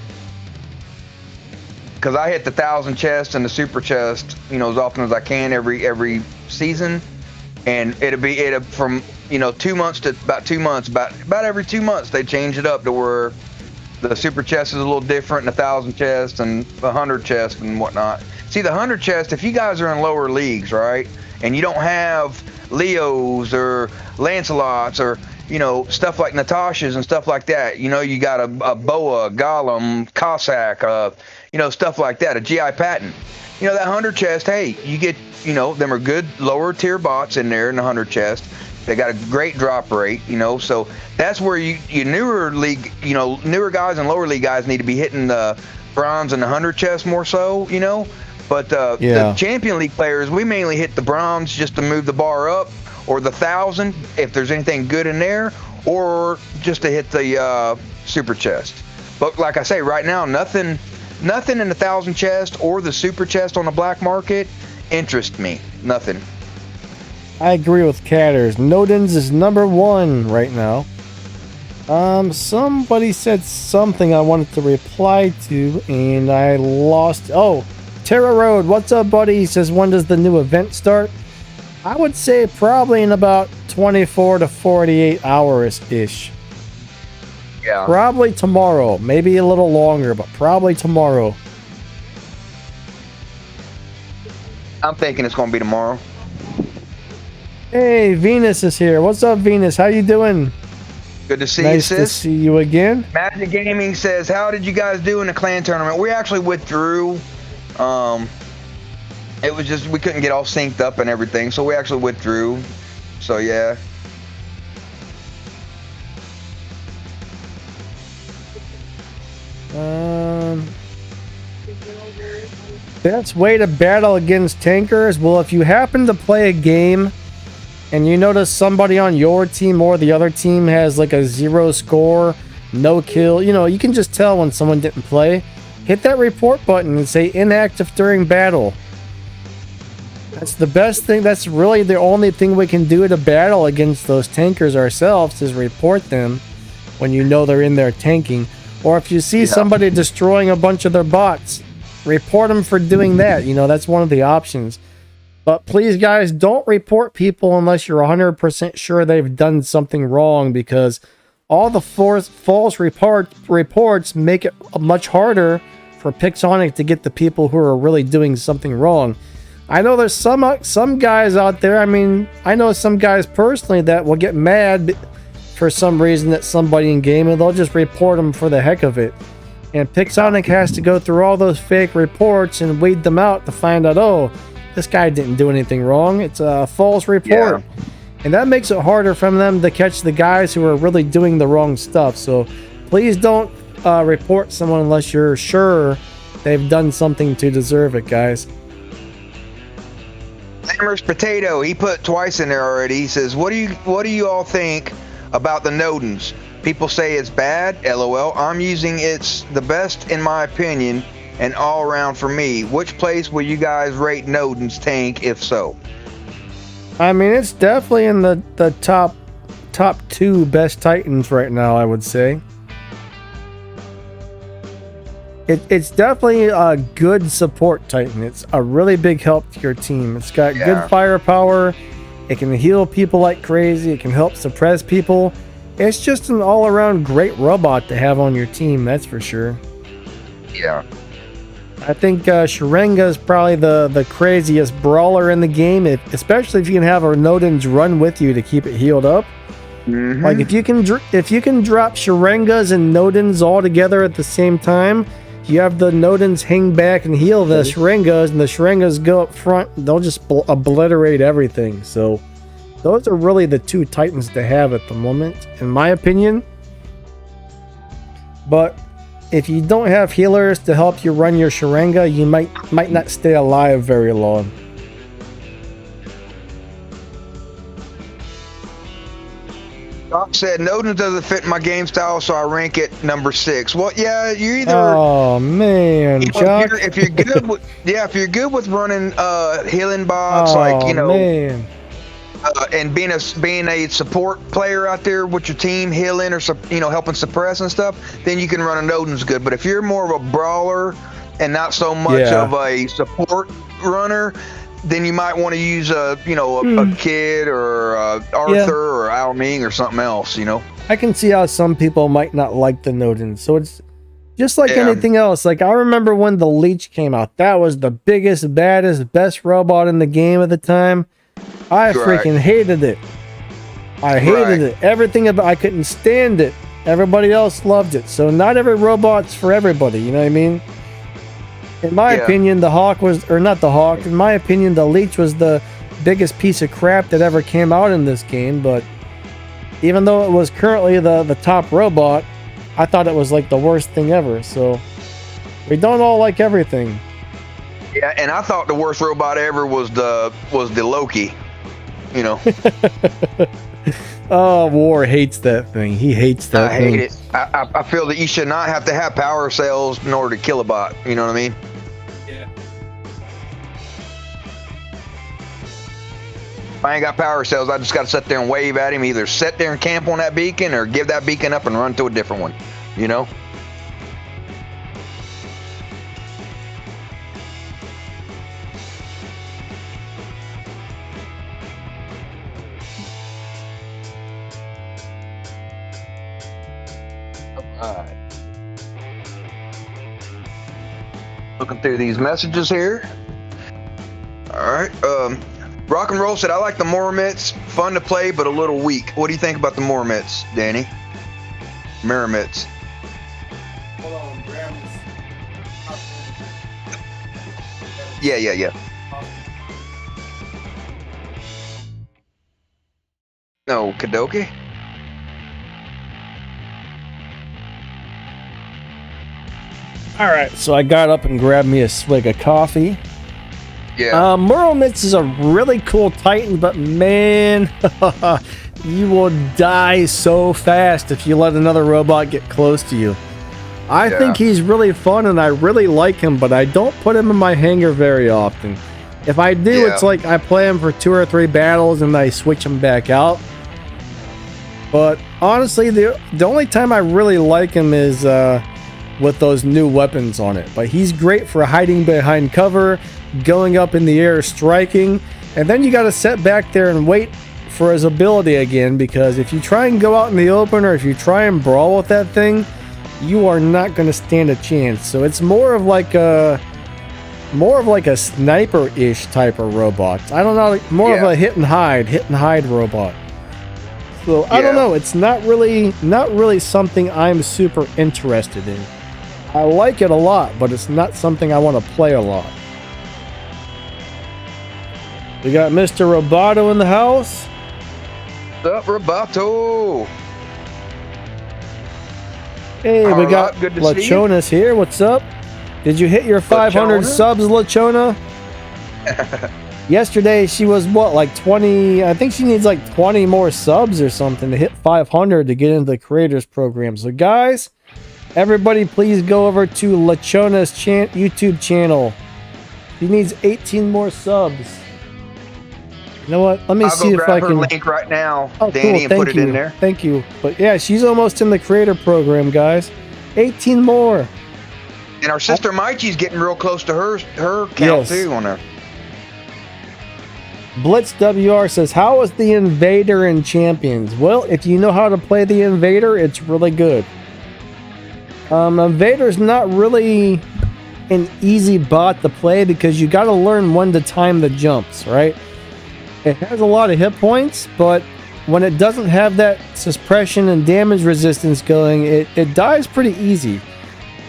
Because I hit the 1,000 chest and the super chest, you know, as often as I can every season, and it'll from 2 months to about 2 months, about every 2 months they change it up to where the super chest is a little different, and the 1,000 chest and the 100 chest and whatnot. See, the 100 chest, if you guys are in lower leagues, right, and you don't have Leos or Lancelots or stuff like Natasha's and stuff like that, you got a Boa, Gollum, Cossack, stuff like that, a GI Patton. That 100 chest, hey, you get, them are good lower tier bots in there in the 100 chest. They got a great drop rate, so that's where you newer league, newer guys and lower league guys need to be hitting the bronze and the 100 chest more so, But the champion league players, we mainly hit the bronze just to move the bar up, or the 1,000 if there's anything good in there, or just to hit the super chest. But like I say, right now, nothing in the 1,000 chest or the super chest on the black market interests me. Nothing. I agree with Catters. Nodens is number 1 right now. Somebody said something I wanted to reply to, and I lost. Oh, Terra Road, what's up, buddy? He says, when does the new event start? I would say probably in about 24 to 48 hours-ish. Yeah. Probably tomorrow. Maybe a little longer, but probably tomorrow. I'm thinking it's going to be tomorrow. Hey, Venus is here. What's up, Venus? How you doing? Good to see nice you, sis. Nice to see you again. Magic Gaming says, how did you guys do in the clan tournament? We actually withdrew. It was just, we couldn't get all synced up and everything, so we actually withdrew. So, yeah. Best way to battle against tankers? Well, if you happen to play a game and you notice somebody on your team or the other team has like a 0 score, no kill, you can just tell when someone didn't play. Hit that report button and say inactive during battle. That's the best thing. That's really the only thing we can do to battle against those tankers ourselves, is report them when you know they're in there tanking. Or if you see somebody destroying a bunch of their bots, report them for doing that. That's one of the options. But please, guys, don't report people unless you're 100% sure they've done something wrong, because all the false reports make it much harder for Pixonic to get the people who are really doing something wrong. I know there's some guys out there. I mean, I know some guys personally that will get mad for some reason at somebody in game, and they'll just report them for the heck of it. And Pixonic has to go through all those fake reports and weed them out to find out, oh, this guy didn't do anything wrong. It's a false report. Yeah. And that makes it harder for them to catch the guys who are really doing the wrong stuff. So please don't report someone unless you're sure they've done something to deserve it, guys. Lammer's Potato, he put twice in there already. He says, what do you all think about the Nodens? People say it's bad. LOL. I'm using it's the best in my opinion and all around for me. Which place will you guys rate Nodens tank if so? I mean, it's definitely in the top 2 best Titans right now, I would say. It's definitely a good support Titan. It's a really big help to your team. It's got good firepower, It can heal people like crazy. It can help suppress people. It's just an all-around great robot to have on your team, that's for sure. Yeah. I think Sharanga is probably the craziest brawler in the game, especially if you can have a Nodens run with you to keep it healed up. Mm-hmm. Like if you can drop Sharangas and Nodens all together at the same time, you have the Nodens hang back and heal the Sharangas, and the Sharangas go up front. They'll just obliterate everything. So those are really the two titans to have at the moment, in my opinion. But if you don't have healers to help you run your Sharanga, you might not stay alive very long. Doc said Nodens doesn't fit my game style, so I rank it number 6. Well, yeah, you either. Oh man, Chuck. If you're good with, if you're good with running healing bots, man. And being a support player out there with your team, healing or helping suppress and stuff, then you can run a Nodens good. But if you're more of a brawler and not so much of a support runner, then you might want to use a Kid or Arthur or Al Ming or something else. I can see how some people might not like the Nodens. So it's just like anything else. Like I remember when the Leech came out, that was the biggest, baddest, best robot in the game at the time. I freaking hated it. I hated it. Everything about I couldn't stand it. Everybody else loved it. So not every robot's for everybody, you know what I mean? In my opinion, the Hawk was, or not the Hawk, in my opinion, the Leech was the biggest piece of crap that ever came out in this game, but even though it was currently the top robot, I thought it was like the worst thing ever, so we don't all like everything. Yeah, and I thought the worst robot ever was the Loki, Oh, War hates that thing. He hates that thing. I hate it. I feel that you should not have to have power cells in order to kill a bot. You know what I mean? Yeah. If I ain't got power cells, I just got to sit there and wave at him. Either sit there and camp on that beacon or give that beacon up and run to a different one. Alright. Looking through these messages here. Alright. Rock and Roll said, I like the Mormits. Fun to play, but a little weak. What do you think about the Mormits, Danny? Mirrormits. Hold on, grab this. Yeah. No, Kadoki? Alright, so I got up and grabbed me a swig of coffee. Yeah. Muralmitz is a really cool Titan, but man, you will die so fast if you let another robot get close to you. I think he's really fun and I really like him, but I don't put him in my hangar very often. If I do, it's like I play him for 2 or 3 battles and I switch him back out. But honestly, the only time I really like him is with those new weapons on it. But he's great for hiding behind cover, going up in the air, striking, and then you got to sit back there and wait for his ability again, because if you try and go out in the open or if you try and brawl with that thing, you are not going to stand a chance. So it's more of like a sniper-ish type of robot. I don't know, more of a hit and hide robot. So I don't know, it's not really something I'm super interested in. I like it a lot, but it's not something I want to play a lot. We got Mr. Roboto in the house. What's up, Roboto? Hey, we got Lachona's here. What's up? Did you hit your 500 subs, Lachona? Yesterday, she was what, like 20? I think she needs like 20 more subs or something to hit 500 to get into the creators program. So, guys, everybody, please go over to Lachona's YouTube channel. She needs 18 more subs. You know what? Let me see if I can. I'll link right now, oh, Danny, cool. and put it in there. Thank you. But yeah, she's almost in the creator program, guys. 18 more. And our sister Maichi's getting real close to her count too on her. Blitz WR says, how is the Invader in Champions? Well, if you know how to play the Invader, it's really good. Invader's not really an easy bot to play because you got to learn when to time the jumps, right? It has a lot of hit points, but when it doesn't have that suppression and damage resistance going, it dies pretty easy.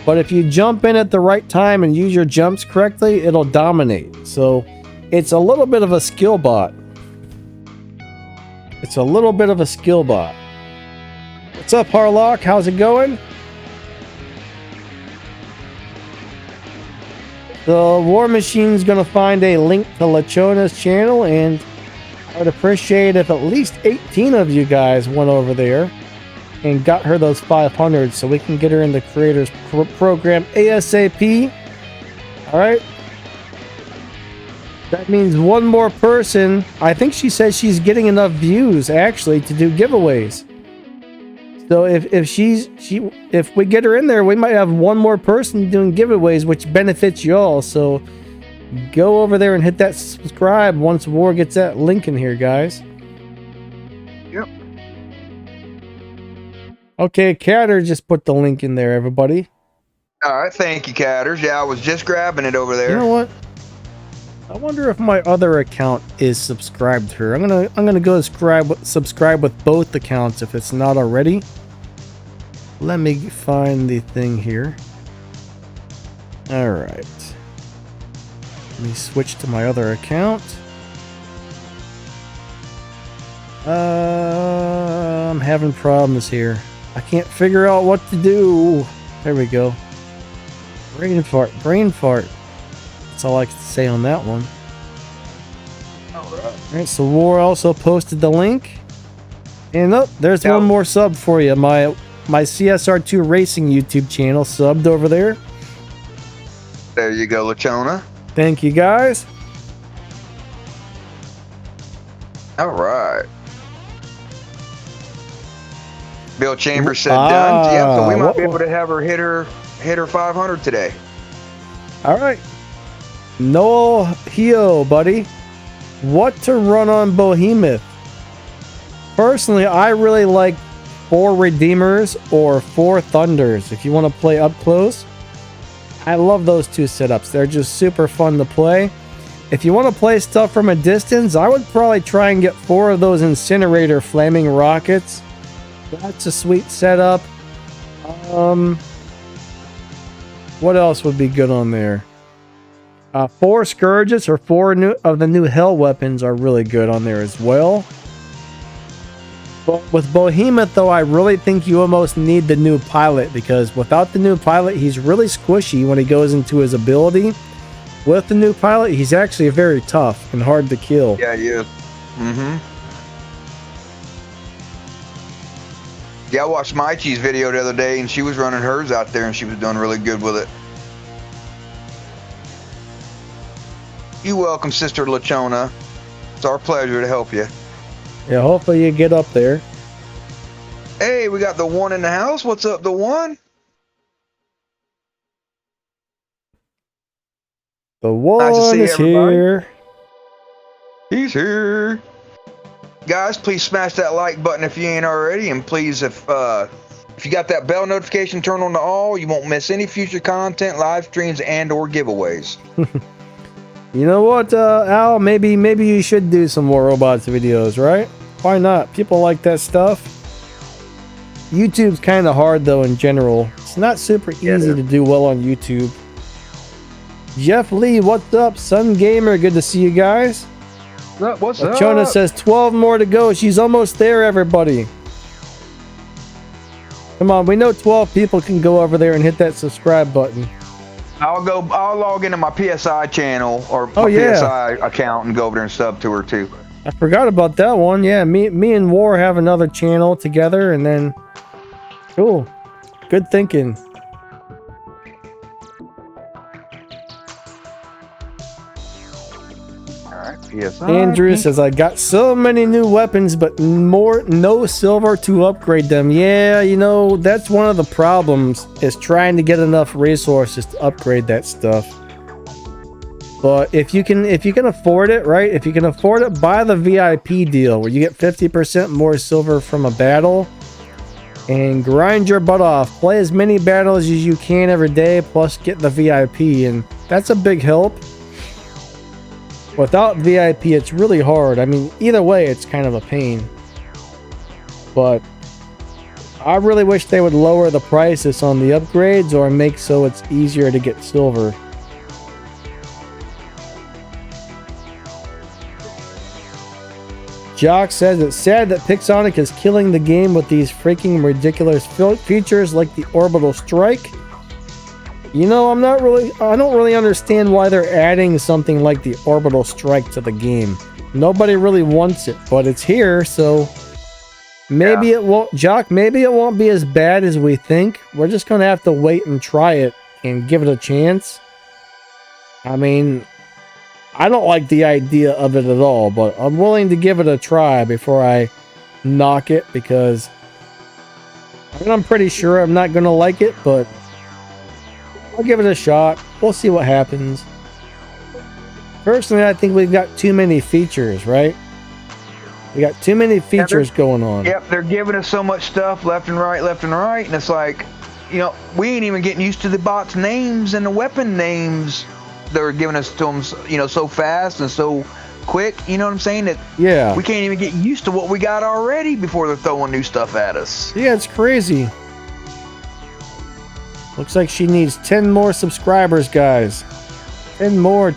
But if you jump in at the right time and use your jumps correctly, it'll dominate. So it's a little bit of a skill bot. It's a little bit of a skill bot. What's up, Harlock? How's it going? The War Machine's going to find a link to Lechona's channel, and I would appreciate if at least 18 of you guys went over there and got her those 500 so we can get her in the creators program ASAP. All right. That means one more person. I think she says she's getting enough views actually to do giveaways. So if we get her in there, we might have one more person doing giveaways, which benefits y'all. So go over there and hit that subscribe once War gets that link in here, guys. Yep. Okay, Catter just put the link in there, everybody. All right, thank you, Catters. Yeah, I was just grabbing it over there. You know what? I wonder if my other account is subscribed to her. I'm gonna go subscribe with both accounts if it's not already. Let me find the thing here. All right. Let me switch to my other account. I'm having problems here. I can't figure out what to do. There we go. Brain fart, brain fart. That's all I can say on that one. Alright, so War also posted the link. And oh, there's one more sub for you. My CSR2 Racing YouTube channel subbed over there. There you go, Lechona. Thank you, guys. Alright. Bill Chambers said done. Yeah, so we might be able to have her hit her 500 today. Alright. Noel Hio, buddy. What to run on Behemoth? Personally, I really like 4 Redeemers or 4 Thunders if you want to play up close. I love those 2 setups. They're just super fun to play. If you want to play stuff from a distance, I would probably try and get 4 of those Incinerator Flaming Rockets. That's a sweet setup. What else would be good on there? 4 Scourges or 4 of the new Hell weapons are really good on there as well. But with Behemoth, though, I really think you almost need the new pilot, because without the new pilot, he's really squishy when he goes into his ability. With the new pilot, he's actually very tough and hard to kill. Yeah, he is. Yeah, I watched Maichi's video the other day, and she was running hers out there, and she was doing really good with it. You're welcome, Sister Lechona. It's our pleasure to help you. Yeah, hopefully you get up there. Hey, we got the one in the house. What's up, the one? The one is here. He's here. Guys, please smash that like button if you ain't already, and please, if you got that bell notification turned on to all, you won't miss any future content, live streams, and or giveaways. You know what, Al? Maybe you should do some more robots videos, right? Why not? People like that stuff. YouTube's kind of hard, though, in general. It's not super easy to do well on YouTube. Jeff Lee, what's up? Sun Gamer, good to see you guys. What's up? Chona says 12 more to go. She's almost there, everybody. Come on, we know 12 people can go over there and hit that subscribe button. I'll log into my PSI channel or my PSI account and go over there and sub to her too. I forgot about that one. Yeah, me and War have another channel together, and then cool. Good thinking. Andrew says, I got so many new weapons, but no silver to upgrade them. Yeah, you know, that's one of the problems, is trying to get enough resources to upgrade that stuff. But if you can afford it, right? If you can afford it, buy the VIP deal where you get 50% more silver from a battle and grind your butt off. Play as many battles as you can every day, plus get the VIP, and that's a big help. Without VIP, it's really hard. I mean, either way, it's kind of a pain. But I really wish they would lower the prices on the upgrades or make so it's easier to get silver. Jock says it's sad that Pixonic is killing the game with these freaking ridiculous features like the orbital strike. You know, I don't really understand why they're adding something like the orbital strike to the game. Nobody really wants it, but it's here, so maybe it won't, Jock, maybe it won't be as bad as we think. We're just gonna have to wait and try it and give it a chance. I mean, I don't like the idea of it at all, but I'm willing to give it a try before I knock it, because I'm pretty sure I'm not going to like it, but I'll give it a shot. We'll see what happens. Personally, I think we've got too many features, right? We got too many features going on. Yep, they're giving us so much stuff left and right, and it's like, you know, we ain't even getting used to the bots' names and the weapon names. They're giving us to them, you know, so fast and so quick. You know what I'm saying? That we can't even get used to what we got already before they're throwing new stuff at us. Yeah, it's crazy. Looks like she needs 10 more subscribers, guys. 10 more.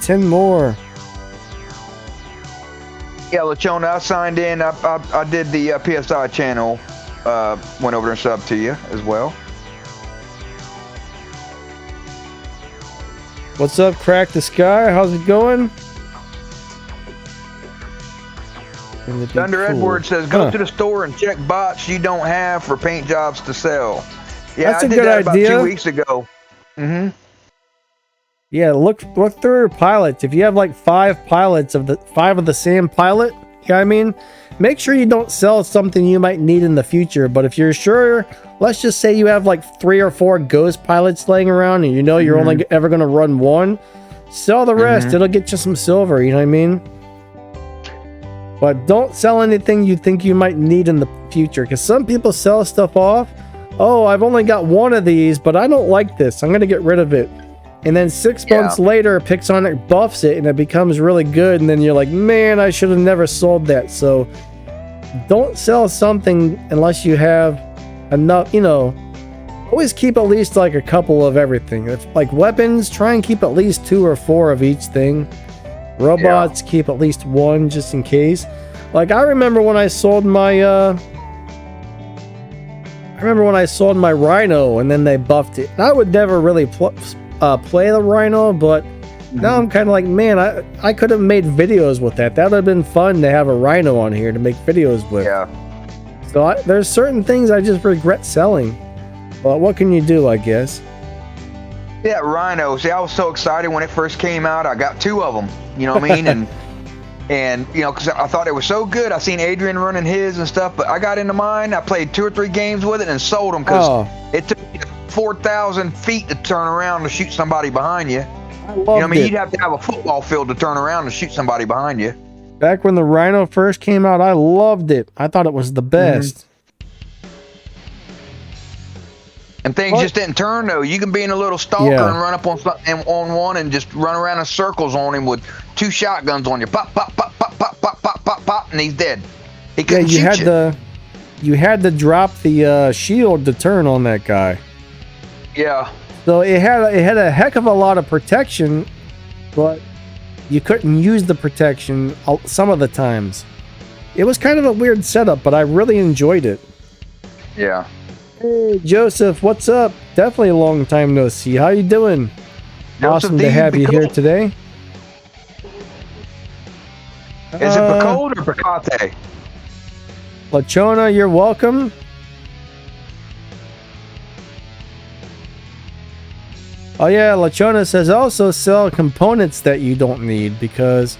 Yeah, Lachona, I signed in. I did the PSI channel. Went over and subbed to you as well. What's up, Crack the Sky? How's it going? Thunder cool. Edwards says, go to the store and check bots you don't have for paint jobs to sell. Yeah, that's a good idea. About 2 weeks ago. Yeah, look through your pilots. If you have like 5 pilots of the same pilot, you know what I mean? Make sure you don't sell something you might need in the future. But if you're sure, let's just say you have like 3 or 4 ghost pilots laying around and you know you're only ever going to run one, sell the rest. It'll get you some silver, you know what I mean? But don't sell anything you think you might need in the future, because some people sell stuff off. Oh, I've only got 1 of these, but I don't like this. I'm going to get rid of it. And then 6 months later, Pixonic buffs it and it becomes really good. And then you're like, man, I should have never sold that. So don't sell something unless you have enough, you know. Always keep at least like a couple of everything. If like weapons, try and keep at least 2 or 4 of each thing. Robots, keep at least 1 just in case. Like I remember when I sold my Rhino and then they buffed it. And I would never really play the Rhino, but now I'm kind of like, man, I could have made videos with that. That would have been fun to have a Rhino on here to make videos with. Yeah. So there's certain things I just regret selling. But what can you do, I guess? Yeah, Rhino. See, I was so excited when it first came out. I got 2 of them. You know what I mean? And you know, because I thought it was so good. I seen Adrian running his and stuff, but I got into mine. I played 2 or 3 games with it and sold them because it took 4,000 feet to turn around to shoot somebody behind you. You know what I mean? You'd have to have a football field to turn around to shoot somebody behind you. Back when the Rhino first came out, I loved it. I thought it was the best. And things just didn't turn though. You can be in a little stalker and run up on one and just run around in circles on him with 2 shotguns on you. Pop, pop, pop, pop, pop, pop, pop, pop, pop, and he's dead. He couldn't shoot you. You had to drop the shield to turn on that guy. Yeah. So it had a heck of a lot of protection, but you couldn't use the protection some of the times. It was kind of a weird setup, but I really enjoyed it. Yeah. Hey, Joseph, what's up? Definitely a long time no see. How you doing? Joseph, awesome to have you here today. Is it Picold or Picate? Lachona, you're welcome. Oh yeah, Lachona says also sell components that you don't need, because,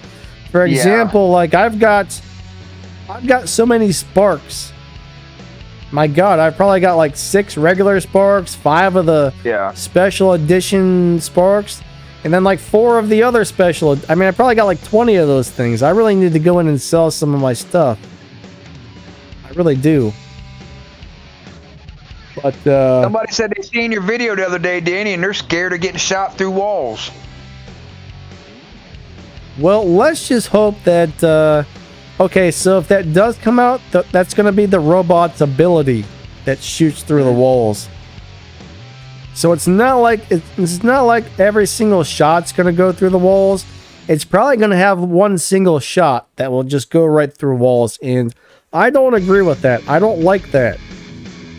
for example, like I've got so many sparks. My God, I've probably got like 6 regular sparks, 5 of the special edition sparks, And then like 4 of the other special. I mean, I probably got like 20 of those things. I really need to go in and sell some of my stuff. I really do. But somebody said they seen your video the other day, Danny, and they're scared of getting shot through walls. well, let's just hope that okay, so if that does come out, that's going to be the robot's ability that shoots through the walls. So it's not like every single shot's going to go through the walls. It's probably going to have one single shot that will just go right through walls, and I don't agree with that. I don't like that.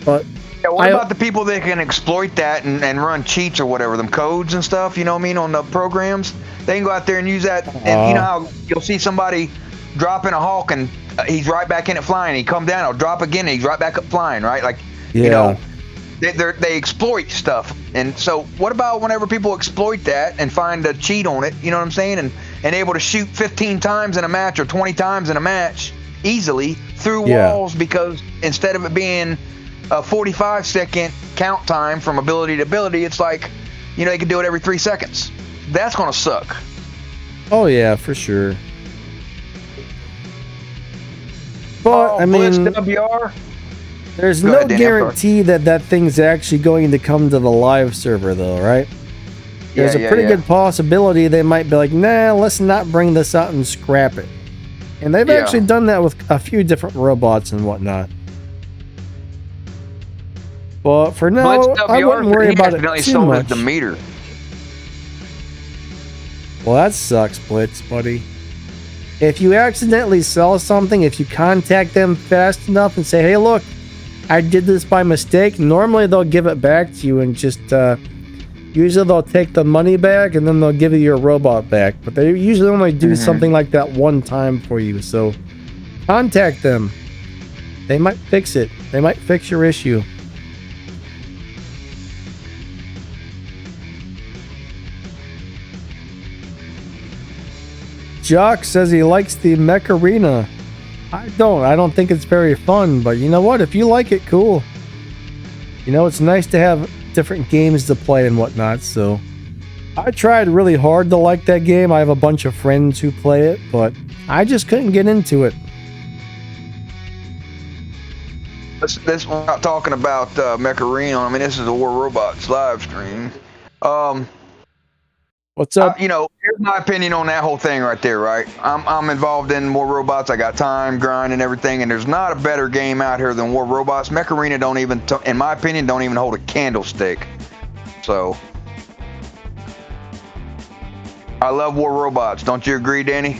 But yeah, what about the people that can exploit that and run cheats or whatever, them codes and stuff, you know what I mean, on the programs? They can go out there and use that, and you know how you'll see somebody drop in a Hawk and he's right back in it flying. He come down, he'll drop again, and he's right back up flying, right? Like, yeah. You know, they exploit stuff. And so what about whenever people exploit that and find a cheat on it, you know what I'm saying, and able to shoot 15 times in a match or 20 times in a match easily through walls, because instead of it being a 45-second count time from ability to ability, it's like, you know, they can do it every 3 seconds. That's going to suck. Oh, yeah, for sure. But, I mean, WR? There's no guarantee that thing's actually going to come to the live server, though, right? There's a pretty good possibility they might be like, nah, let's not bring this out and scrap it. And they've actually done that with a few different robots and whatnot. But for now, I wouldn't worry about it too much. The meter. Well, that sucks, Blitz, buddy. If you accidentally sell something, if you contact them fast enough and say, hey, look, I did this by mistake, normally they'll give it back to you and just, usually they'll take the money back and then they'll give you your robot back. But they usually only do something like that one time for you. So contact them. They might fix it. They might fix your issue. Jock says he likes the mech arena. I don't think it's very fun, but you know what? If you like it, cool. You know, it's nice to have different games to play and whatnot, so I tried really hard to like that game. I have a bunch of friends who play it, but I just couldn't get into it. This we're not talking about Mech Arena. I mean, this is the War Robots live stream. What's up? You know, here's my opinion on that whole thing right there, right? I'm involved in War Robots. I got time, grind, and everything, and there's not a better game out here than War Robots. Mech Arena don't even, in my opinion, don't even hold a candlestick. So, I love War Robots. Don't you agree, Danny?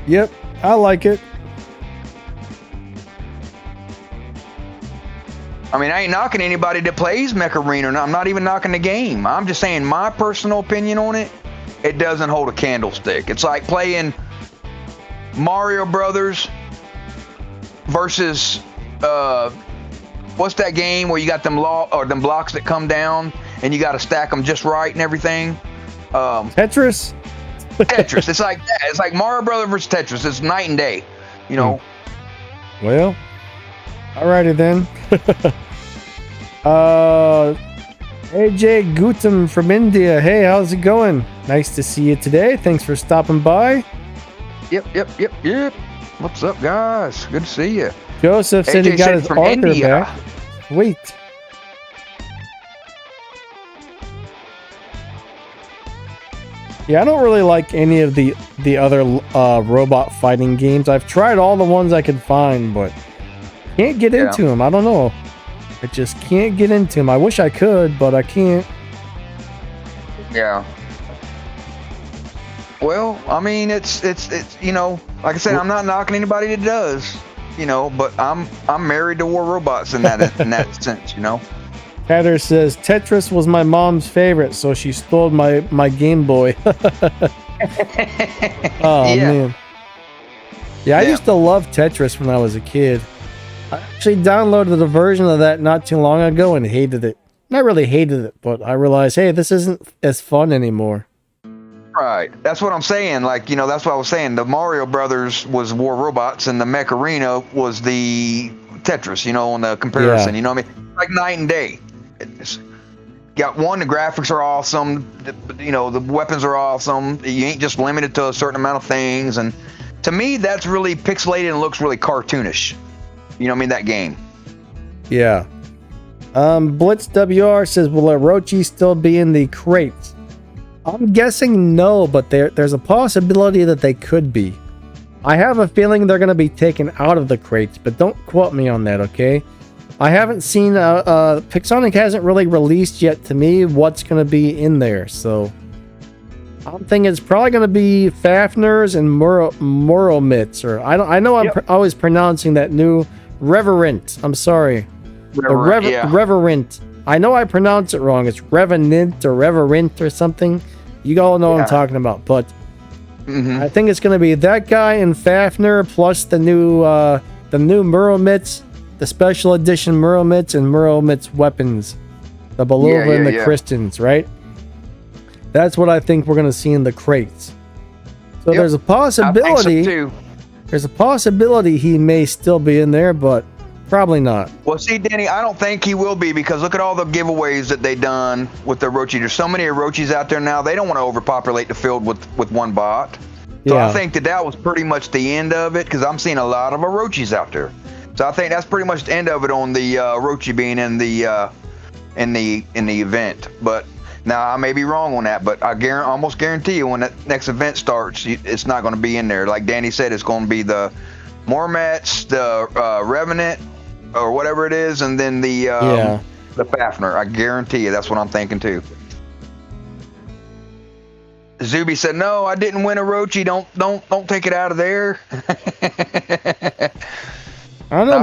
Yep, I like it. I mean, I ain't knocking anybody that plays Mech Arena. I'm not even knocking the game. I'm just saying my personal opinion on it. It doesn't hold a candlestick. It's like playing Mario Brothers versus what's that game where you got them blocks that come down and you got to stack them just right and everything. Tetris. Tetris. It's like that. It's like Mario Brothers versus Tetris. It's night and day. You know. Well. Alrighty then. AJ Gutam from India. Hey, how's it going? Nice to see you today. Thanks for stopping by. Yep. What's up, guys? Good to see you. Joseph said he got his Arthur back. Wait. Yeah, I don't really like any of the other robot fighting games. I've tried all the ones I could find, but can't get into them. I don't know. I just can't get into them. I wish I could, but I can't. Yeah. Well, I mean, it's you know, like I said, I'm not knocking anybody that does, you know, but I'm married to War Robots in that sense, you know. Heather says Tetris was my mom's favorite, so she stole my Game Boy. Oh man. Yeah, I used to love Tetris when I was a kid. I actually downloaded a version of that not too long ago and hated it. Not really hated it, but I realized, hey, this isn't as fun anymore. Right. That's what I'm saying. Like, you know, that's what I was saying. The Mario Brothers was War Robots and the Mech Arena was the Tetris, you know, on the comparison. You know what I mean? Like night and day. got one, the graphics are awesome. The weapons are awesome. You ain't just limited to a certain amount of things. And to me, that's really pixelated and looks really cartoonish. You know what I mean? That game. Yeah. Blitz WR says, will Orochi still be in the crates? I'm guessing no, but there's a possibility that they could be. I have a feeling they're going to be taken out of the crates, but don't quote me on that, okay? I haven't seen, Pixonic hasn't really released yet to me what's going to be in there, so I'm thinking it's probably going to be Fafnir's and Moromits, or I know I'm always pronouncing that new Reverent. I'm sorry. Reverent. I know I pronounce it wrong. It's Revenant or Reverent or something. You all know what I'm talking about, but I think it's going to be that guy and Fafnir plus the new Muromits, the special edition Muromits and Muromits weapons, the Belova and the Christians, right? That's what I think we're going to see in the crates. So there's a possibility. I think so too. There's a possibility he may still be in there, but probably not. Well, see, Danny, I don't think he will be, because look at all the giveaways that they done with the Orochi. There's so many Orochis out there now. They don't want to overpopulate the field with one bot. So I think that was pretty much the end of it, because I'm seeing a lot of Orochis out there. So I think that's pretty much the end of it on the Orochi being in the event. But now I may be wrong on that, but I almost guarantee you when that next event starts, it's not going to be in there. Like Danny said, it's going to be the Mormats, the Revenant, or whatever it is, and then the Fafnir. I guarantee you, that's what I'm thinking too. Zuby said, "No, I didn't win Orochi. Don't take it out of there." I don't know.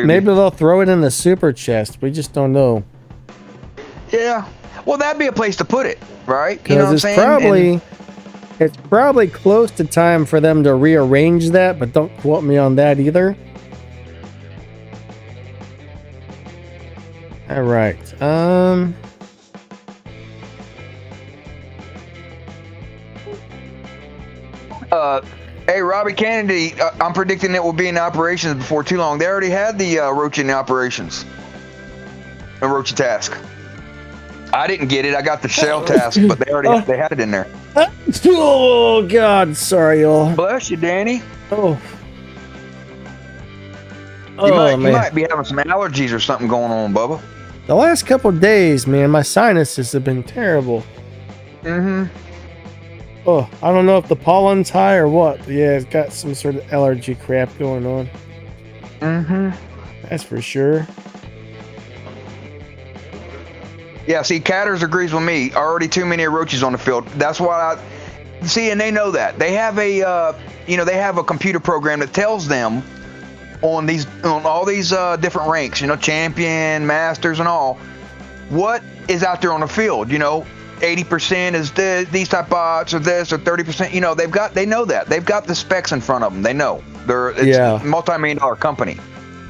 Maybe they'll throw it in the super chest. We just don't know. Yeah. Well, that'd be a place to put it, right? You know what I'm saying? It's probably close to time for them to rearrange that, but don't quote me on that either. All right. Hey, Robbie Kennedy, I'm predicting it will be in operations before too long. They already had the Orochi in the operations. Orochi task. I didn't get it. I got the shell task, but they had it in there. Oh God, sorry, y'all. Bless you, Danny. Oh. You might be having some allergies or something going on, Bubba. The last couple of days, man, my sinuses have been terrible. Oh, I don't know if the pollen's high or what, but yeah, it's got some sort of allergy crap going on. That's for sure. Yeah, see, Catters agrees with me. Already too many Orochis on the field. That's why and they know that. They have they have a computer program that tells them on all these different ranks, champion, masters, and all, what is out there on the field. 80% is these type bots, or this, or 30%. They know that. They've got the specs in front of them. They know. It's a multi-million-dollar company.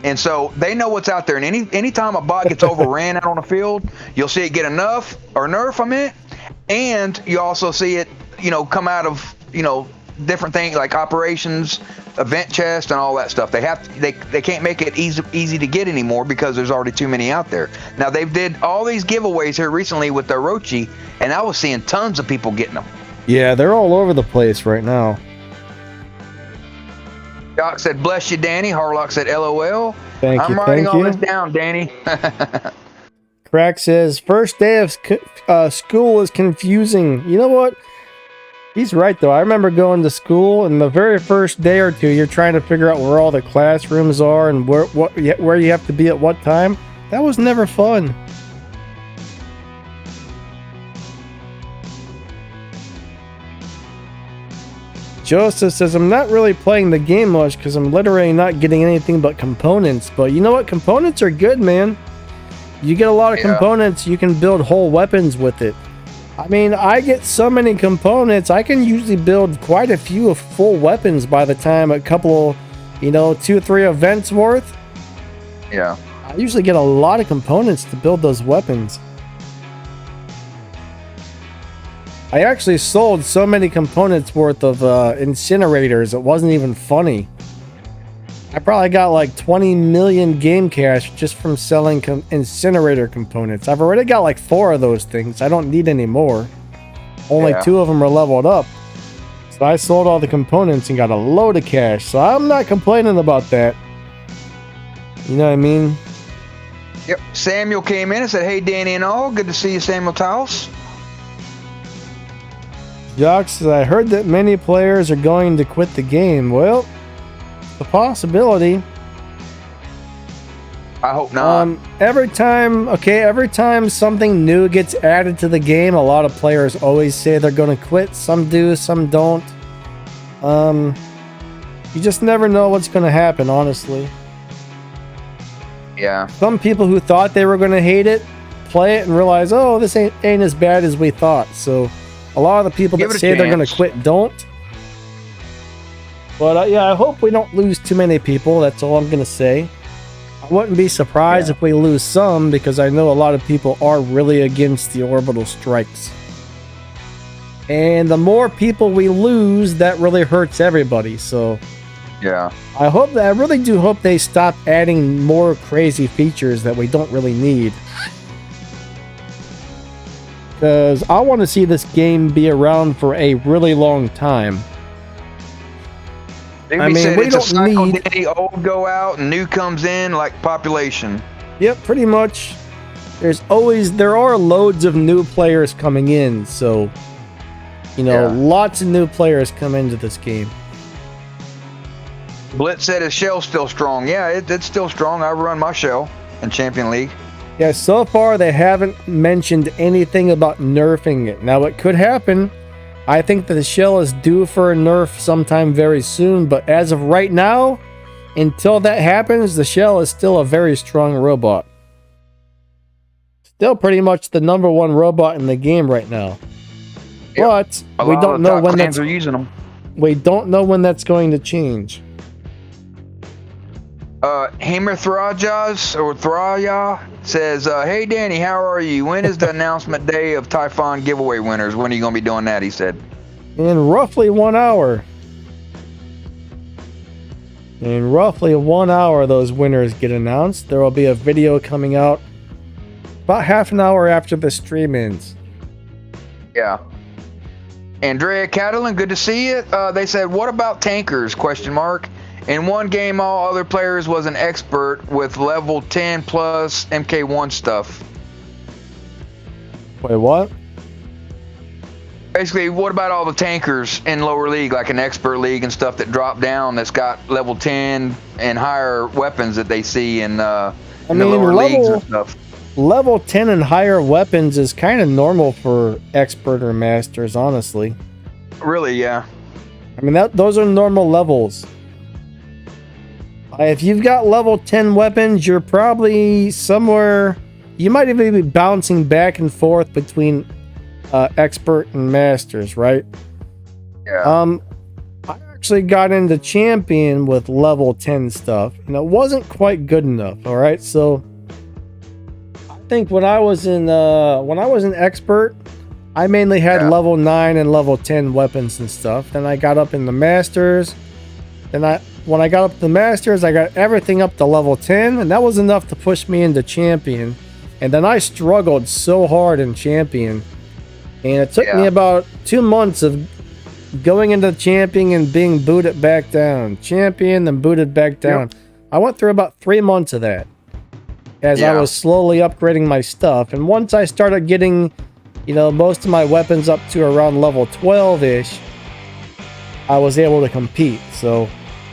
And so they know what's out there. And anytime a bot gets overran out on the field, you'll see it get enough or nerf, and you also see it, come out of, different things like operations, event chest, and all that stuff. They can't make it easy to get anymore because there's already too many out there. Now they did all these giveaways here recently with the Orochi, and I was seeing tons of people getting them. Yeah, they're all over the place right now. Doc said, "Bless you, Danny." Harlock said, "LOL." I'm writing all this down, Danny. Crack says, "First day of school is confusing." You know what? He's right, though. I remember going to school, and the very first day or two, you're trying to figure out where all the classrooms are and where you have to be at what time. That was never fun. Joseph says, "I'm not really playing the game much because I'm literally not getting anything but components. But you know what? Components are good, man. You get a lot of components, you can build whole weapons with it. I mean, I get so many components, I can usually build quite a few of full weapons by the time a couple, 2 or 3 events worth. Yeah. I usually get a lot of components to build those weapons. I actually sold so many components worth of incinerators, it wasn't even funny. I probably got like 20 million game cash just from selling incinerator components. I've already got like 4 of those things. I don't need any more. Only 2 of them are leveled up. So I sold all the components and got a load of cash. So I'm not complaining about that. You know what I mean? Yep. Samuel came in and said, "Hey, Danny and all. Good to see you, Samuel Taus." Jock says, I heard that many players are going to quit the game. Well, the possibility. I hope not. Every time something new gets added to the game, a lot of players always say they're going to quit. Some do, some don't. You just never know what's going to happen, honestly. Yeah. Some people who thought they were going to hate it, play it and realize, oh, this ain't as bad as we thought. So a lot of the people that say they're going to quit don't. But yeah, I hope we don't lose too many people. That's all I'm going to say. I wouldn't be surprised if we lose some, because I know a lot of people are really against the orbital strikes. And the more people we lose, that really hurts everybody. So yeah, I really do hope they stop adding more crazy features that we don't really need. Because I want to see this game be around for a really long time. I mean, we don't need any old go out and new comes in, like population. Yep, pretty much. There are loads of new players coming in, so lots of new players come into this game. Blitz said his shell's still strong. Yeah, it's still strong. I run my shell in Champion League. Yeah, so far they haven't mentioned anything about nerfing it. Now, it could happen. I think that the shell is due for a nerf sometime very soon, but as of right now, until that happens, the shell is still a very strong robot. Still pretty much the #1 robot in the game right now. Yep. But we don't know when are using them. We don't know when that's going to change. Hamer Thraya says, "Hey Danny, how are you? When is the announcement day of Typhon giveaway winners? When are you going to be doing that?" He said. In roughly 1 hour. In roughly 1 hour, those winners get announced. There will be a video coming out about half an hour after the stream ends. Yeah. Andrea Catalan, good to see you. They said, "What about tankers?" ? In one game, all other players was an expert with level 10 plus MK1 stuff. Wait, what? Basically, what about all the tankers in lower league, like an expert league and stuff that drop down that's got level 10 and higher weapons that they see in the lower leagues and stuff? Level 10 and higher weapons is kind of normal for expert or masters, honestly. Really, yeah. I mean, those are normal levels. If you've got level 10 weapons, you're probably somewhere... You might even be bouncing back and forth between expert and masters, right? Yeah. I actually got into champion with level 10 stuff, and it wasn't quite good enough, alright? So, I think when I was in expert, I mainly had level 9 and level 10 weapons and stuff. Then I got up in the masters. When I got up to the masters, I got everything up to level 10, and that was enough to push me into champion. And then I struggled so hard in champion, and it took me about 2 months of going into champion and being booted back down. Champion, then booted back down. Yep. I went through about 3 months of that as I was slowly upgrading my stuff. And once I started getting, most of my weapons up to around level 12-ish, I was able to compete. So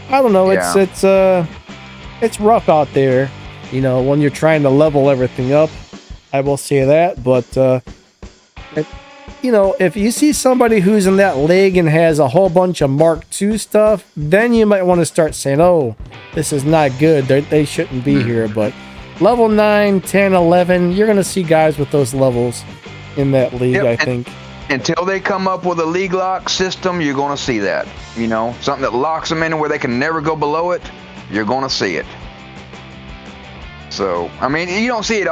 I don't know. It's rough out there, when you're trying to level everything up. I will say that, but if you see somebody who's in that league and has a whole bunch of Mark II stuff, then you might want to start saying, "Oh, this is not good. They shouldn't be here." But level 9, 10, 11, you're gonna see guys with those levels in that league. I think. Until they come up with a league lock system, you're going to see that. Something that locks them in where they can never go below it, you're going to see it. So, I mean, you don't see it.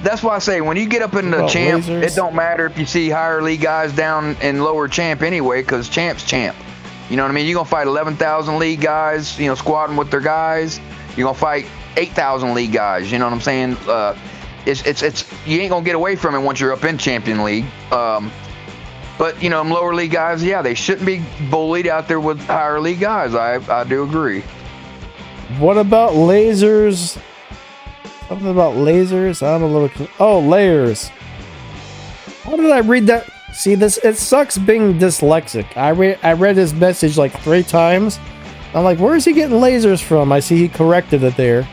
That's why I say, when you get up in the champ, it don't matter if you see higher league guys down in lower champ anyway, because champ's champ. You know what I mean? You're gonna fight 11,000 league guys, you know, squatting with their guys. You're gonna fight 8,000 league guys. You know what I'm saying? It's you ain't gonna get away from it once you're up in Champion League. But you know, them lower league guys, yeah, they shouldn't be bullied out there with higher league guys. I do agree. What about lasers? Something about lasers? I'm a little... Oh, layers. How did I read that? See, this, it sucks being dyslexic. I read his message like 3 times. I'm like, where is he getting lasers from? I see he corrected it there.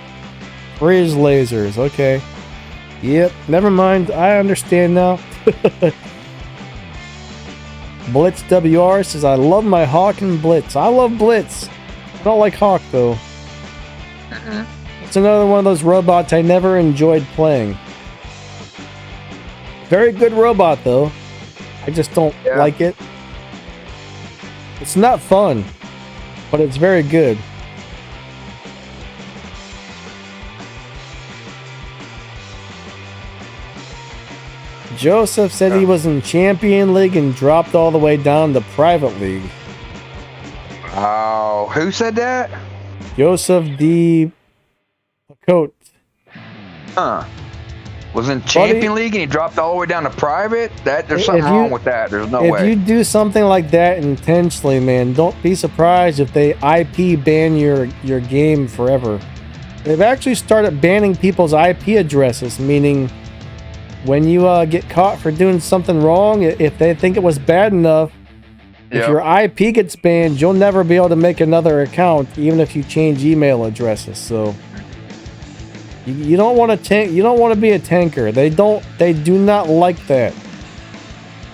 Bridge lasers, okay. Yep, never mind. I understand now. Blitz WR says, I love my Hawk and Blitz. I love Blitz. I don't like Hawk, though. It's another one of those robots I never enjoyed playing. Very good robot, though. I just don't like it. It's not fun, but it's very good. Joseph said he was in Champion League and dropped all the way down to Private League. Oh, who said that? Joseph D. Coat. Huh. Was in Champion League and he dropped all the way down to Private? There's something wrong with that. There's no way. If you do something like that intentionally, man, don't be surprised if they IP ban your game forever. They've actually started banning people's IP addresses, meaning when you get caught for doing something wrong, if they think it was bad enough, if your IP gets banned, you'll never be able to make another account, even if you change email addresses. So you don't want to you don't want to be a tanker. They do not like that.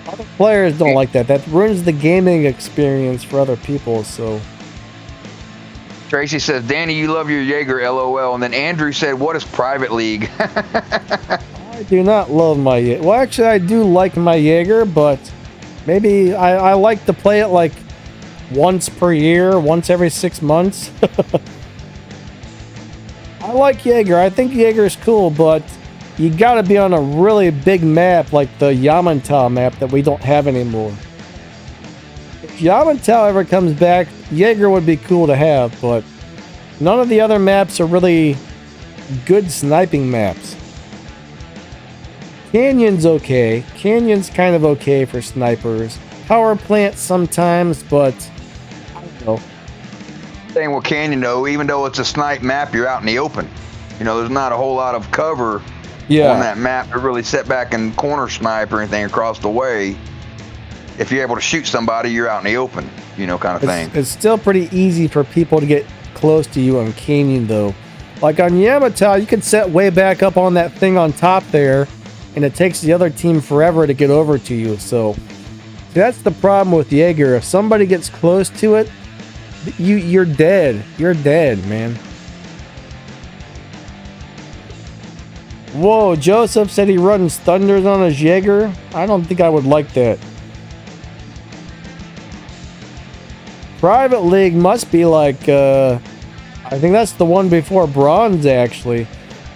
Other players don't like that. That ruins the gaming experience for other people. So Tracy says, Danny, you love your Jaeger, LOL. And then Andrew said, what is Private League? I do not love my Jaeger. Well, actually, I do like my Jaeger, but maybe I like to play it like once per year, once every 6 months. I like Jaeger. I think Jaeger is cool, but you gotta be on a really big map like the Yamantau map that we don't have anymore. If Yamantau ever comes back, Jaeger would be cool to have, but none of the other maps are really good sniping maps. Canyon's okay. Canyon's kind of okay for snipers. Power plant sometimes, but I don't know. Thing with Canyon, though, even though it's a snipe map, you're out in the open. You know, there's not a whole lot of cover on that map to really sit back and corner snipe or anything across the way. If you're able to shoot somebody, you're out in the open, you know, kind of thing. It's still pretty easy for people to get close to you on Canyon, though. Like on Yamantau, you can set way back up on that thing on top there, and it takes the other team forever to get over to you. So that's the problem with Jaeger. If somebody gets close to it, you're dead. You're dead, man. Whoa, Joseph said he runs Thunders on his Jaeger. I don't think I would like that. Private League must be like, I think that's the one before Bronze, actually.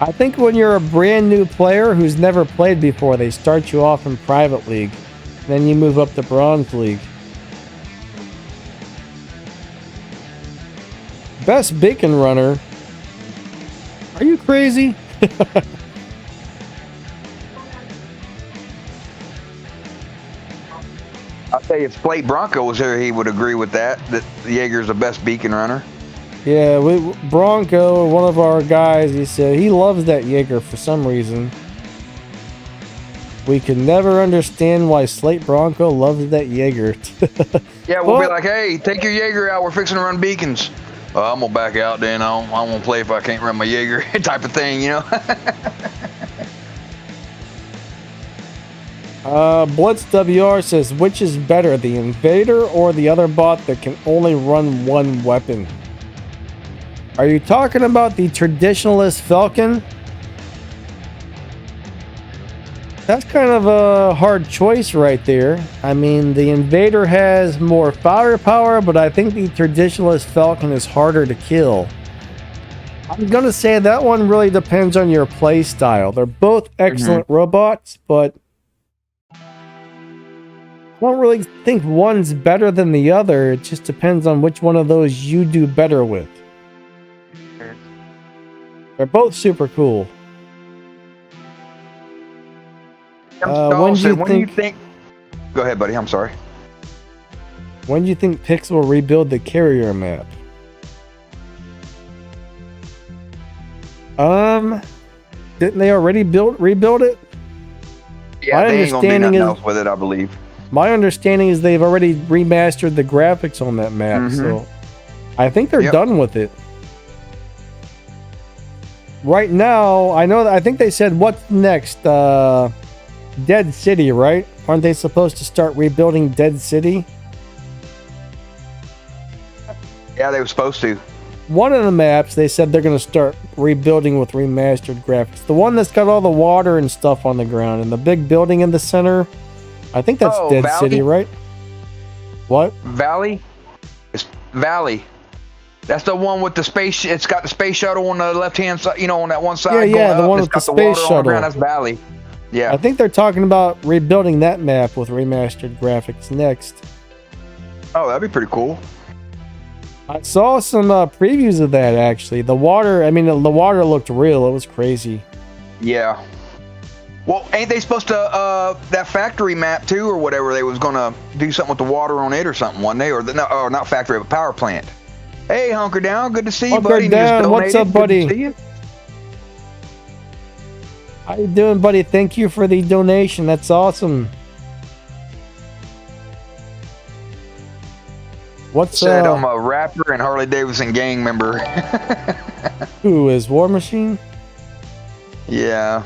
I think when you're a brand new player who's never played before, they start you off in Private League. Then you move up to Bronze League. Best Beacon Runner? Are you crazy? I'll tell you, if Plate Bronco was here, he would agree with that Jaeger's the best beacon runner. Yeah, Bronco, one of our guys, he said he loves that Jaeger for some reason. We can never understand why Slate Bronco loves that Jaeger. Yeah, we'll be like, hey, take your Jaeger out. We're fixing to run beacons. I'm going to back out then. I won't play if I can't run my Jaeger type of thing, you know? Blitz WR says, which is better, the Invader or the other bot that can only run one weapon? Are you talking about the Traditionalist Falcon? That's kind of a hard choice right there. I mean, the Invader has more firepower, but I think the Traditionalist Falcon is harder to kill. I'm going to say that one really depends on your play style. They're both excellent robots, but don't really think one's better than the other. It just depends on which one of those you do better with. They're both super cool. When do you think... Go ahead, buddy. I'm sorry. When do you think Pix will rebuild the carrier map? Didn't they already rebuild it? Yeah, they ain't gonna do nothing else with it, I believe. My understanding is they've already remastered the graphics on that map, so I think they're done with it. Right now, I think they said what's next? Dead City, right? Aren't they supposed to start rebuilding Dead City? Yeah, they were supposed to. One of the maps, they said they're going to start rebuilding with remastered graphics. The one that's got all the water and stuff on the ground and the big building in the center. I think that's Dead City, right? What? Valley? It's Valley. That's the one with the space. It's got the space shuttle on the left-hand side, you know, on that one side. Yeah, the one with the space shuttle. That's Valley. Yeah. I think they're talking about rebuilding that map with remastered graphics next. Oh, that'd be pretty cool. I saw some previews of that, actually. The water, the water looked real. It was crazy. Yeah. Well, ain't they supposed to, that factory map too, or whatever, they was going to do something with the water on it or something, wasn't they? Or not factory, but power plant. Hey, Hunker Down, good to see you, buddy. Hunker Down, what's up, buddy? Good to see you. How you doing, buddy? Thank you for the donation. That's awesome. Said I'm a rapper and Harley Davidson gang member. Who is War Machine? Yeah.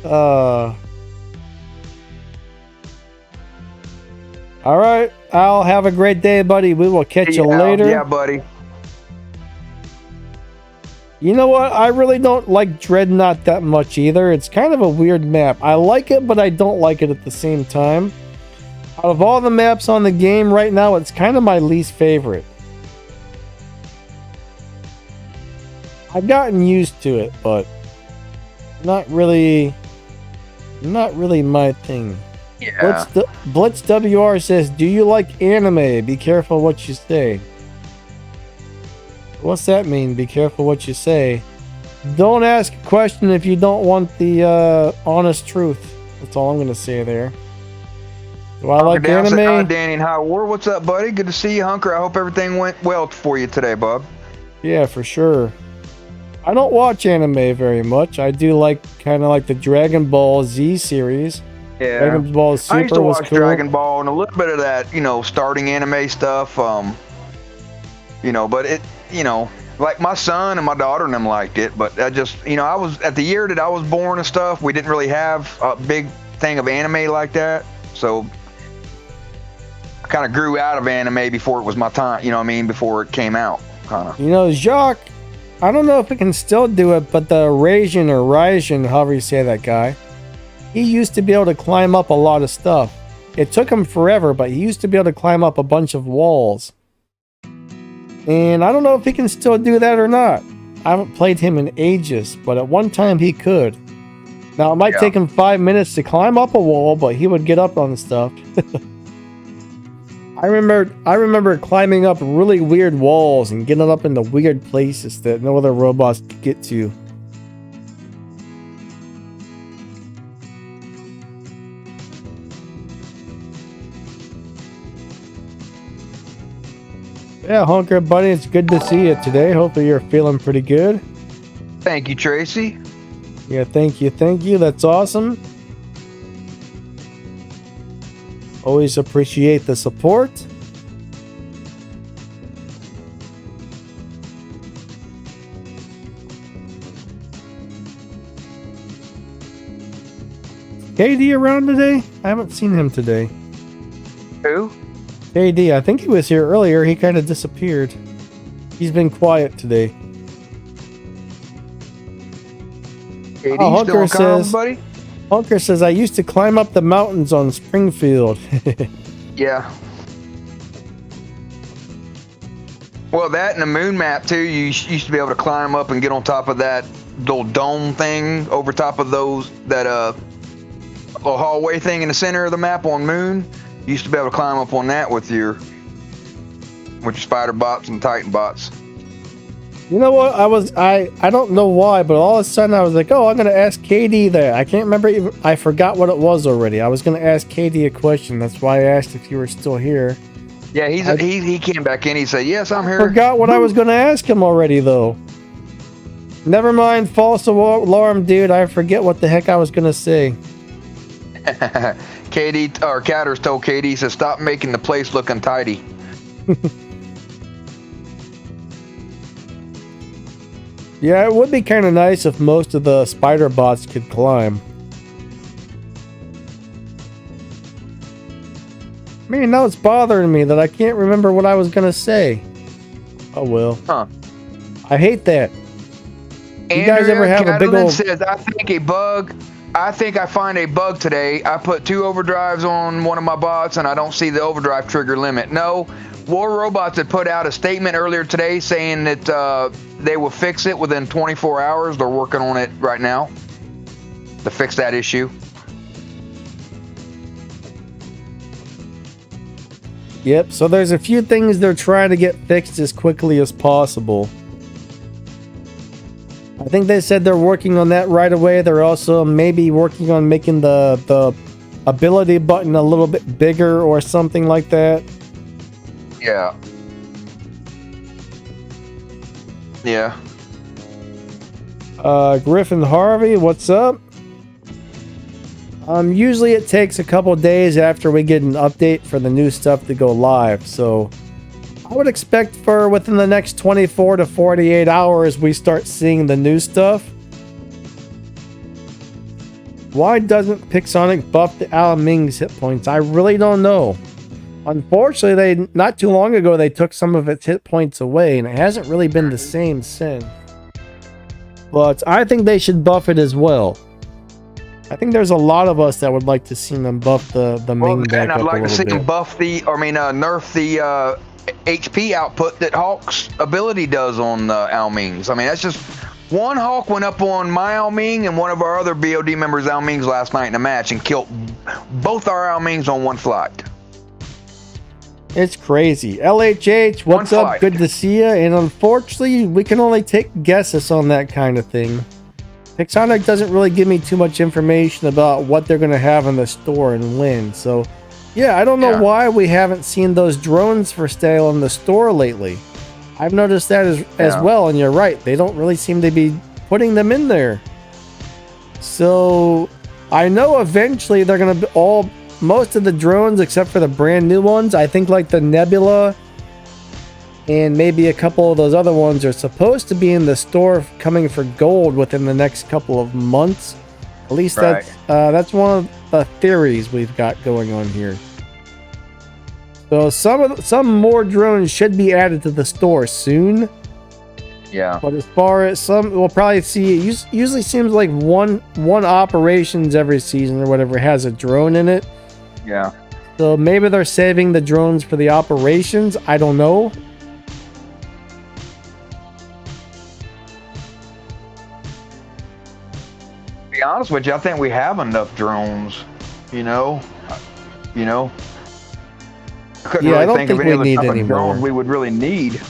All right, Al, have a great day, buddy. We will catch you later. Yeah, buddy. You know what? I really don't like Dreadnought that much either. It's kind of a weird map. I like it, but I don't like it at the same time. Out of all the maps on the game right now, it's kind of my least favorite. I've gotten used to it, but not really my thing. Yeah. Blitz WR says, "Do you like anime? Be careful what you say." What's that mean? Be careful what you say. Don't ask a question if you don't want the honest truth. That's all I'm gonna say there. Do I like anime? Hi, Danny and High War. What's up, buddy? Good to see you, Hunker. I hope everything went well for you today, bub. Yeah, for sure. I don't watch anime very much. I do kind of like the Dragon Ball Z series. Yeah. Dragon Ball Super I used to watch cool. Dragon Ball and a little bit of that, starting anime stuff. But it, like my son and my daughter and them liked it, but I just, I was at the year that I was born and stuff. We didn't really have a big thing of anime like that, so I kind of grew out of anime before it was my time. Before it came out, kind of. Jacques, I don't know if we can still do it, but the Raijin, however you say that guy, he used to be able to climb up a lot of stuff. It took him forever, but he used to be able to climb up a bunch of walls. And I don't know if he can still do that or not. I haven't played him in ages, but at one time he could. Now, it might take him 5 minutes to climb up a wall, but he would get up on stuff. I remember climbing up really weird walls and getting up into weird places that no other robots could get to. Yeah, Hunker, buddy, it's good to see you today. Hopefully you're feeling pretty good. Thank you, Tracy. Yeah, thank you. That's awesome. Always appreciate the support. KD around today? I haven't seen him today. Who? KD, I think he was here earlier. He kind of disappeared. He's been quiet today. Hunker says, buddy? Hunker says, I used to climb up the mountains on Springfield. Yeah. Well, that and the moon map, too. You used to be able to climb up and get on top of that little dome thing over top of those, that, little hallway thing in the center of the map on Moon. You used to be able to climb up on that with your spider bots and titan bots. You know what? I don't know why, but all of a sudden I was like, oh, I'm gonna ask Katie that. I can't remember. I forgot what it was already. I was gonna ask Katie a question. That's why I asked if you were still here. Yeah, he came back in. He said, "Yes, I'm here." Forgot what I was gonna ask him already, though. Never mind, false alarm, dude. I forget what the heck I was gonna say. Katie or Catters told Katie, he said, "Stop making the place look untidy." Yeah, it would be kind of nice if most of the spider bots could climb. Man, now it's bothering me that I can't remember what I was gonna say. Oh well. Huh. I hate that. You guys ever have a big old... says, I think I find a bug today. I put 2 overdrives on one of my bots and I don't see the overdrive trigger limit. No, War Robots had put out a statement earlier today saying that they will fix it within 24 hours. They're working on it right now to fix that issue. Yep, so there's a few things they're trying to get fixed as quickly as possible. I think they said they're working on that right away. They're also maybe working on making the ability button a little bit bigger or something like that. Yeah. Yeah. Griffin Harvey, what's up? Usually it takes a couple days after we get an update for the new stuff to go live, so I would expect for within the next 24 to 48 hours we start seeing the new stuff. Why doesn't Pixonic buff the Al Ming's hit points? I really don't know. Unfortunately, not too long ago they took some of its hit points away, and it hasn't really been the same since. But I think they should buff it as well. I think there's a lot of us that would like to see them buff the Ming back up a little bit. I'd like to see them buff nerf the HP output that Hawk's ability does on Al Ming's. I mean, that's just one Hawk went up on my Al Ming and one of our other BOD members' Al Ming's last night in a match and killed both our Al Ming's on one flight. It's crazy. LHH, what's up? Good to see you. And unfortunately, we can only take guesses on that kind of thing. Pixonic doesn't really give me too much information about what they're going to have in the store and when. So, yeah, I don't know why we haven't seen those drones for sale in the store lately. I've noticed that as well, and you're right. They don't really seem to be putting them in there. So, I know eventually they're going to be most of the drones, except for the brand new ones, I think like the Nebula and maybe a couple of those other ones are supposed to be in the store coming for gold within the next couple of months. At least that's one of the theories we've got going on here. So some more drones should be added to the store soon. Yeah. But as far as some, we'll probably see. It usually seems like one operations every season or whatever has a drone in it. Yeah. So maybe they're saving the drones for the operations. I don't know. To be honest with you, I think we have enough drones. You know. I couldn't really think of any other type of drone we would really need.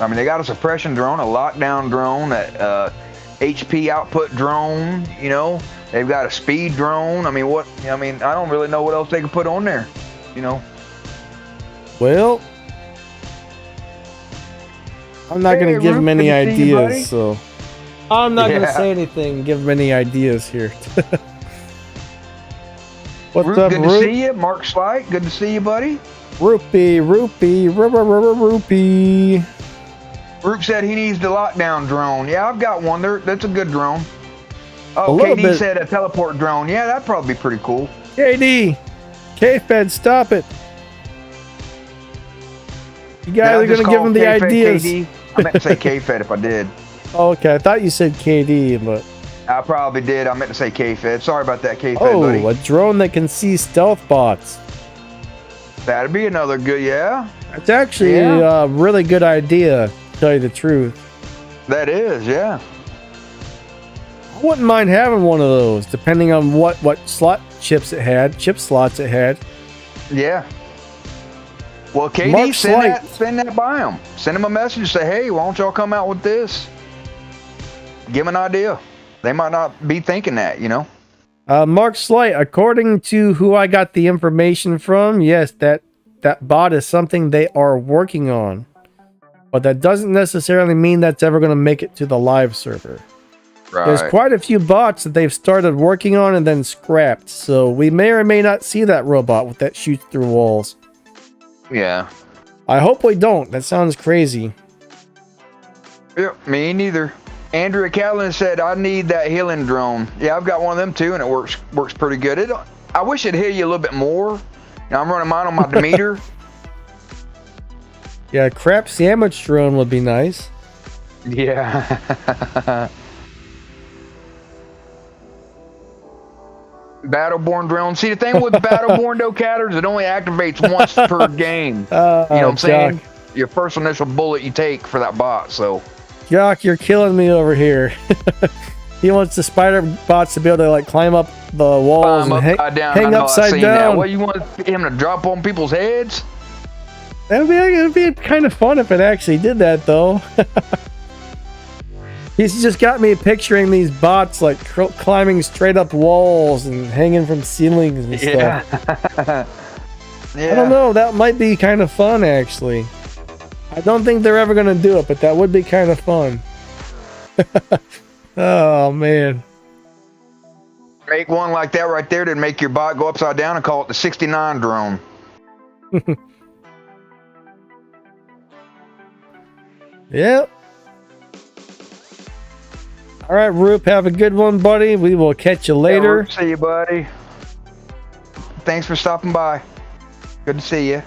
I mean, they got a suppression drone, a lockdown drone, a HP output drone. You know. They've got a speed drone. I mean, I don't really know what else they could put on there, you know. Well, I'm not going to give them any ideas, so I'm not going to say anything and give them any ideas here. What's Roop, up, good Roop? to see you. Mark Slight, good to see you, buddy. Roopy. Roop said he needs the lockdown drone. Yeah, I've got one. That's a good drone. Oh, KD said a teleport drone. Yeah, that'd probably be pretty cool. KD, K-Fed, stop it. You guys are going to give him the ideas. KD. I meant to say K-Fed if I did. Oh, okay, I thought you said KD, but... I probably did. I meant to say K-Fed. Sorry about that, K-Fed, buddy. Oh, a drone that can see stealth bots. That'd be another good, That's actually a really good idea, to tell you the truth. That is, yeah. I wouldn't mind having one of those, depending on what chip slots it had. Yeah. Well, KD, Mark send that by them. Send them a message. Say, hey, why don't y'all come out with this? Give them an idea. They might not be thinking that, you know. Mark Slight, according to who I got the information from, yes, that bot is something they are working on. But that doesn't necessarily mean that's ever going to make it to the live server. Right. There's quite a few bots that they've started working on and then scrapped. So we may or may not see that robot that shoots through walls. Yeah. I hope we don't. That sounds crazy. Yeah, me neither. Andrea Callan said, I need that healing drone. Yeah, I've got one of them too, and it works pretty good. I wish it'd hit you a little bit more. Now, I'm running mine on my Demeter. Yeah, crap sandwich drone would be nice. Yeah. Battleborn drone. See, the thing with Battleborn though, Catters, it only activates once per game. You know what I'm saying? Your first initial bullet you take for that bot, so. Jock, you're killing me over here. He wants the spider bots to be able to like climb up the walls and hang upside down. What, you want him to drop on people's heads? It'd be kind of fun if it actually did that, though. He's just got me picturing these bots like climbing straight up walls and hanging from ceilings and stuff. Yeah. I don't know. That might be kind of fun, actually. I don't think they're ever going to do it, but that would be kind of fun. Oh, man. Make one like that right there to make your bot go upside down and call it the 69 drone. Yep. All right, Roop, have a good one, buddy. We will catch you later. Yeah, see you, buddy. Thanks for stopping by. Good to see you.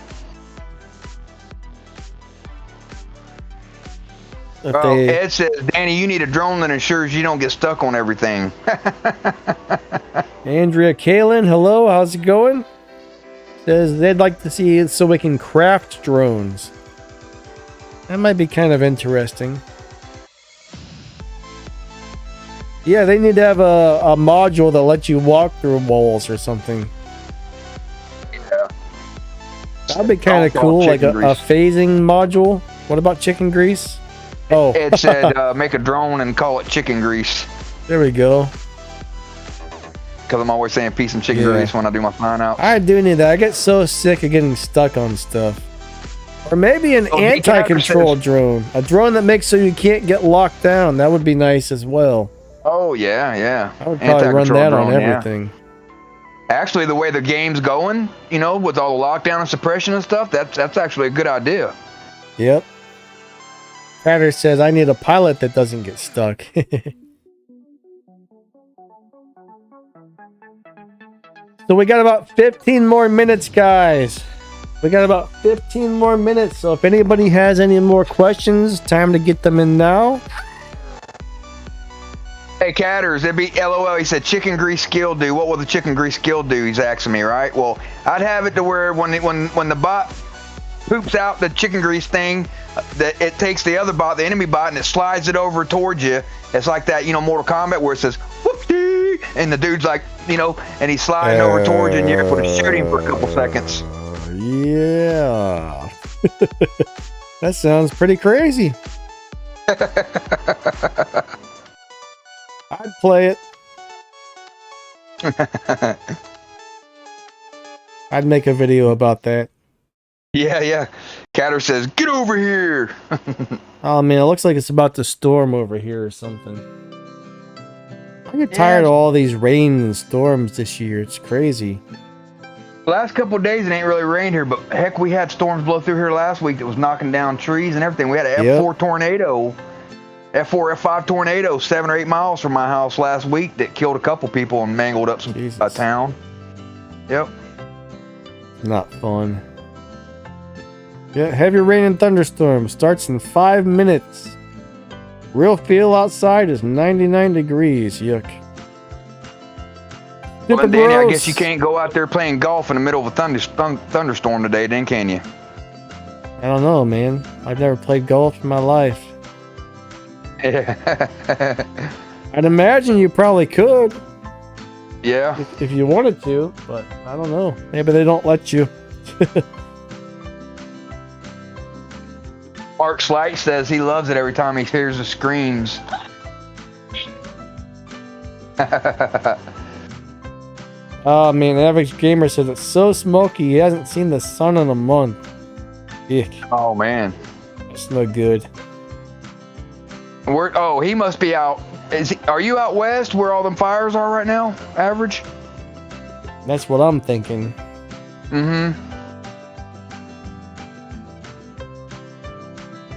Ed says, Danny, you need a drone that ensures you don't get stuck on everything. Andrea Kalin, hello, how's it going? Says they'd like to see it so we can craft drones. That might be kind of interesting. Yeah, they need to have a module that lets you walk through walls or something. Yeah. That'd be kind of cool, like a phasing module. What about chicken grease? Oh. Ed said, make a drone and call it chicken grease. There we go. Because I'm always saying piece of chicken grease when I do my flying out. I do need that. I get so sick of getting stuck on stuff. Or maybe an anti-control drone. A drone that makes so you can't get locked down. That would be nice as well. Oh, yeah. I would probably run that on everything. Yeah. Actually, the way the game's going, you know, with all the lockdown and suppression and stuff, that's actually a good idea. Yep. Prater says, I need a pilot that doesn't get stuck. So we got about 15 more minutes, guys. We got about 15 more minutes. So if anybody has any more questions, time to get them in now. Hey, Catters, it'd be LOL. He said chicken grease skill do. What will the chicken grease skill do? He's asking me, right? Well, I'd have it to where when the bot poops out the chicken grease thing, that it takes the other bot, the enemy bot, and it slides it over towards you. It's like that, you know, Mortal Kombat where it says whoopsie, and the dude's like, you know, and he's sliding over towards you, and you're able to shoot him for a couple seconds. Yeah. That sounds pretty crazy. I'd play it. I'd make a video about that. Yeah. Catter says, get over here. Oh, man, it looks like it's about to storm over here or something. I get tired of all these rain and storms this year. It's crazy. The last couple of days, it ain't really rained here, but heck, we had storms blow through here last week that was knocking down trees and everything. We had an F4 tornado, F4, F5 tornado 7 or 8 miles from my house last week that killed a couple people and mangled up some town. Yep. Not fun. Yeah, heavy rain and thunderstorm starts in 5 minutes. Real feel outside is 99 degrees. Yuck. Well, then, Danny, I guess you can't go out there playing golf in the middle of a thunderstorm today, then, can you? I don't know, man. I've never played golf in my life. Yeah. I'd imagine you probably could Yeah. if you wanted to, but I don't know. Maybe they don't let you. Mark Slight says he loves it every time he hears the screams. Oh man, Average Gamer says it's so smoky he hasn't seen the sun in a month. Ick, Oh man. that's no good. Oh, he must be out. Are you out west where all them fires are right now? Average? That's what I'm thinking. Mm-hmm.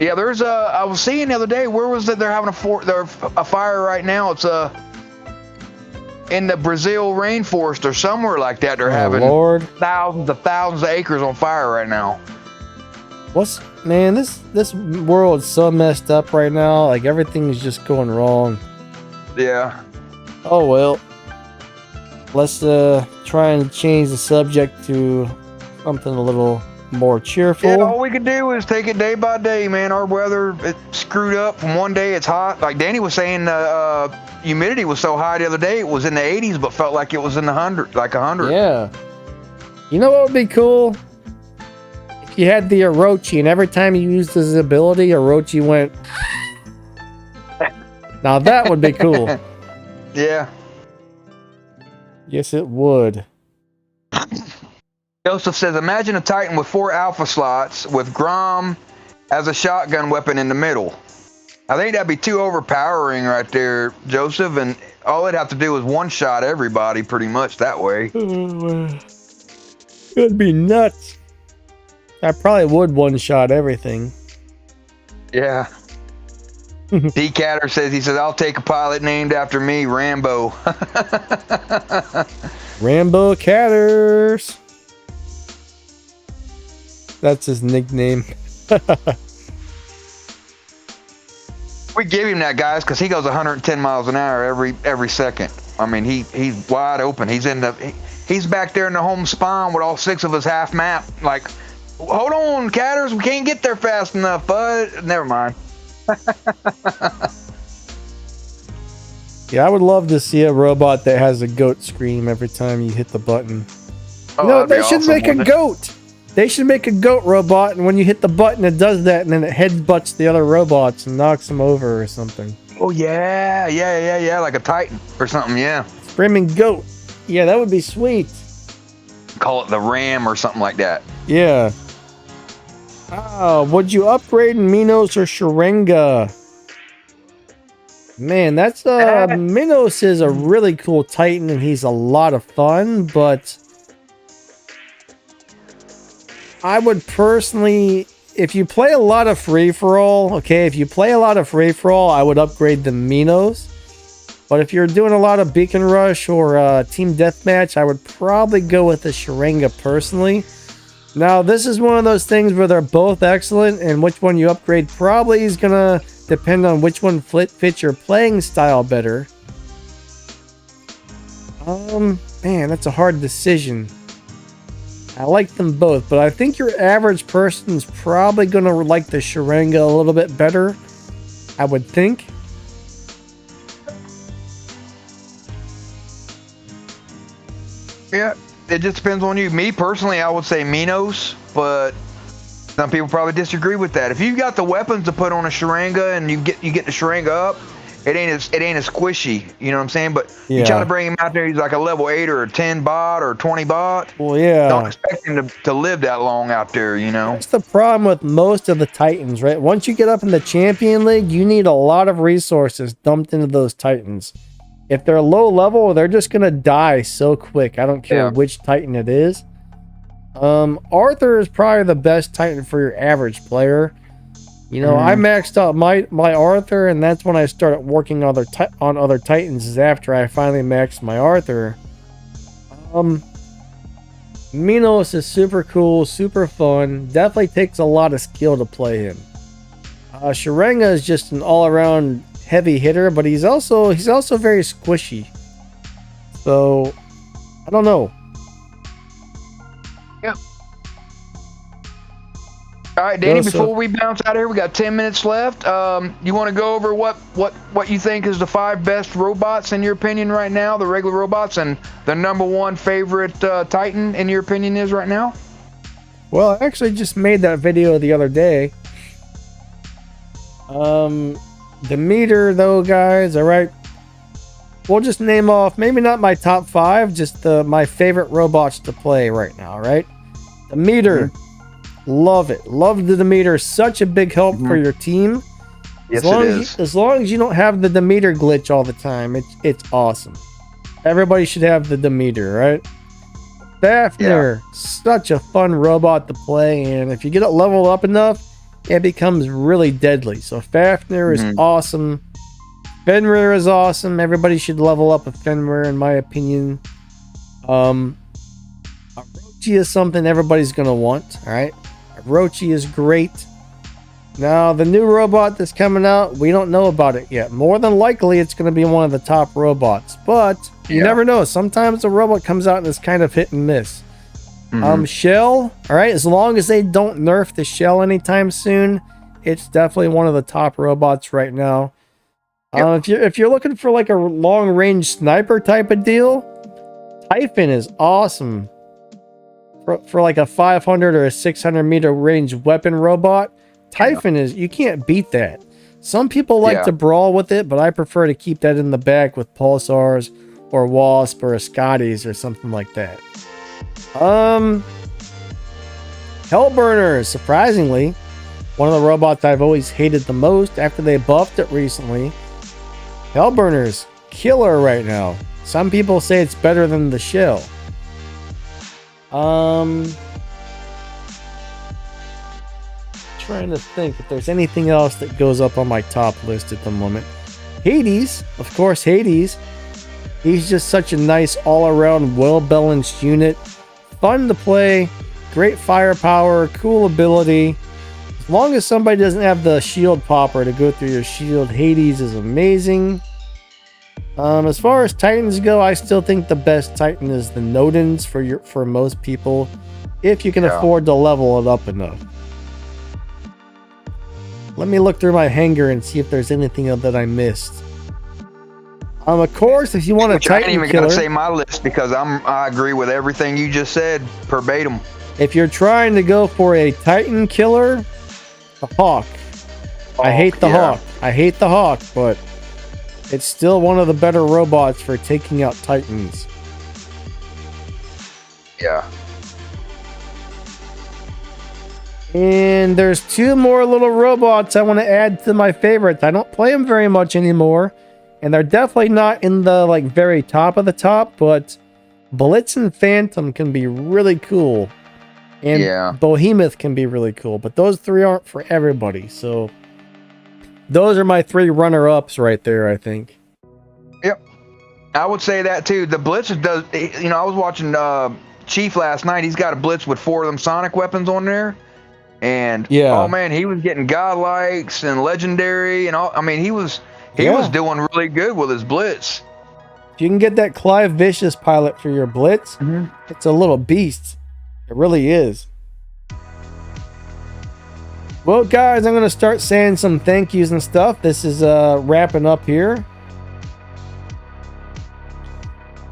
Yeah, there's I was seeing the other day, where was it? They're having a fire right now. It's in the Brazil rainforest or somewhere like that. They're having Lord. thousands of acres on fire right now. Man, this world's so messed up right now. Like everything's just going wrong. Yeah. Oh well. Let's try and change the subject to something a little more cheerful. Yeah, all we can do is take it day by day, man. Our weather, it's screwed up. From one day it's hot. Like Danny was saying, humidity was so high the other day, it was in the 80s, but felt like it was in the 100, like 100. Yeah. You know what would be cool? If you had the Orochi, and every time you used his ability, Orochi went. Now that would be cool. Yeah. Yes, it would. Joseph says, imagine a Titan with 4 alpha slots with Grom as a shotgun weapon in the middle. I think that'd be too overpowering right there, Joseph, and all it'd have to do is one-shot everybody pretty much that way. It'd be nuts. I probably would one-shot everything. Yeah. D-Catter says, I'll take a pilot named after me, Rambo. Rambo Catters. That's his nickname. We give him that, guys, because he goes 110 miles an hour every second. I mean, he's wide open. He's back there in the home spawn with all 6 of us half map. Like, hold on, Catters, we can't get there fast enough, bud. Never mind. Yeah, I would love to see a robot that has a goat scream every time you hit the button. Oh, No, they should awesome, make a goat. They should make a goat robot, and when you hit the button, it does that, and then it headbutts the other robots and knocks them over or something. Oh, yeah, like a Titan or something, yeah. Screaming goat. Yeah, that would be sweet. Call it the Ram or something like that. Yeah. Would you upgrade Minos or Sharanga? Man, that's Minos is a really cool Titan, and he's a lot of fun, but I would personally, if you play a lot of free-for-all, I would upgrade the Minos. But if you're doing a lot of Beacon Rush or Team Deathmatch, I would probably go with the Sharanga personally. Now, this is one of those things where they're both excellent, and which one you upgrade probably is going to depend on which one fits your playing style better. Man, that's a hard decision. I like them both, but I think your average person's probably going to like the Sharanga a little bit better, I would think. Yeah, it just depends on you. Me personally, I would say Minos, but some people probably disagree with that. If you've got the weapons to put on a Sharanga and you get the Sharanga up, it ain't as squishy. You know what I'm saying? But you try to bring him out there, he's like a level 8 or a 10 bot or 20 bot. Well, yeah. Don't expect him to live that long out there, you know? That's the problem with most of the Titans, right? Once you get up in the Champion League, you need a lot of resources dumped into those Titans. If they're low level, they're just going to die so quick. I don't care which Titan it is. Arthur is probably the best Titan for your average player. You know, I maxed out my Arthur, and that's when I started working on other Titans, is after I finally maxed my Arthur. Minos is super cool, super fun. Definitely takes a lot of skill to play him. Sharanga is just an all-around heavy hitter, but he's also very squishy. So, I don't know. Yeah. All right, Danny, Joseph. before we bounce out of here, we got 10 minutes left. You want to go over what you think is the 5 best robots in your opinion right now, the regular robots, and the number 1 favorite Titan in your opinion is right now? Well, I actually just made that video the other day. The meter, though, guys, all right. We'll just name off, maybe not my top 5, just my favorite robots to play right now, right? The meter. Love it. Love the Demeter. Such a big help for your team. Yes, it is. As long as you don't have the Demeter glitch all the time, it's awesome. Everybody should have the Demeter, right? Fafnir, such a fun robot to play, and if you get it leveled up enough, it becomes really deadly. So Fafnir is awesome. Fenrir is awesome. Everybody should level up a Fenrir, in my opinion. Orochi is something everybody's gonna want. All right. Orochi is great. Now, the new robot that's coming out, we don't know about it yet. More than likely, it's going to be one of the top robots. But you never know. Sometimes a robot comes out and it's kind of hit and miss. Shell, all right, as long as they don't nerf the Shell anytime soon, it's definitely one of the top robots right now. If you're looking for like a long-range sniper type of deal, Typhon is awesome. For like a 500 or a 600 meter range weapon robot, Typhon is, you can't beat that. Some people like to brawl with it, but I prefer to keep that in the back with Pulsars or Wasp or a Scotties or something like that. Hellburners, surprisingly, one of the robots I've always hated the most after they buffed it recently. Hellburners, killer right now. Some people say it's better than the Shell. Trying to think if there's anything else that goes up on my top list at the moment. Hades, of course, Hades. He's just such a nice all-around, well-balanced unit. Fun to play, great firepower, cool ability. As long as somebody doesn't have the shield popper to go through your shield, Hades is amazing. As far as Titans go, I still think the best Titan is the Nodens for most people, if you can afford to level it up enough. Let me look through my hanger and see if there's anything that I missed. Of course, if you want a Titan killer, I ain't even gonna say my list because I agree with everything you just said verbatim. If you're trying to go for a Titan killer, the Hawk. I hate the Hawk. I hate the Hawk, but it's still one of the better robots for taking out Titans. Yeah. And there's 2 more little robots I want to add to my favorites. I don't play them very much anymore, and they're definitely not in the like very top of the top, but Blitz and Phantom can be really cool. And Behemoth can be really cool, but those 3 aren't for everybody. So those are my 3 runner-ups right there, I think. Yep. I would say that too. The Blitz does, you know, I was watching Chief last night. He's got a Blitz with 4 of them sonic weapons on there. And oh man, he was getting godlikes and legendary and all. I mean, he was doing really good with his Blitz. If you can get that Clive Vicious pilot for your Blitz, it's a little beast. It really is. Well, guys, I'm going to start saying some thank yous and stuff. This is wrapping up here.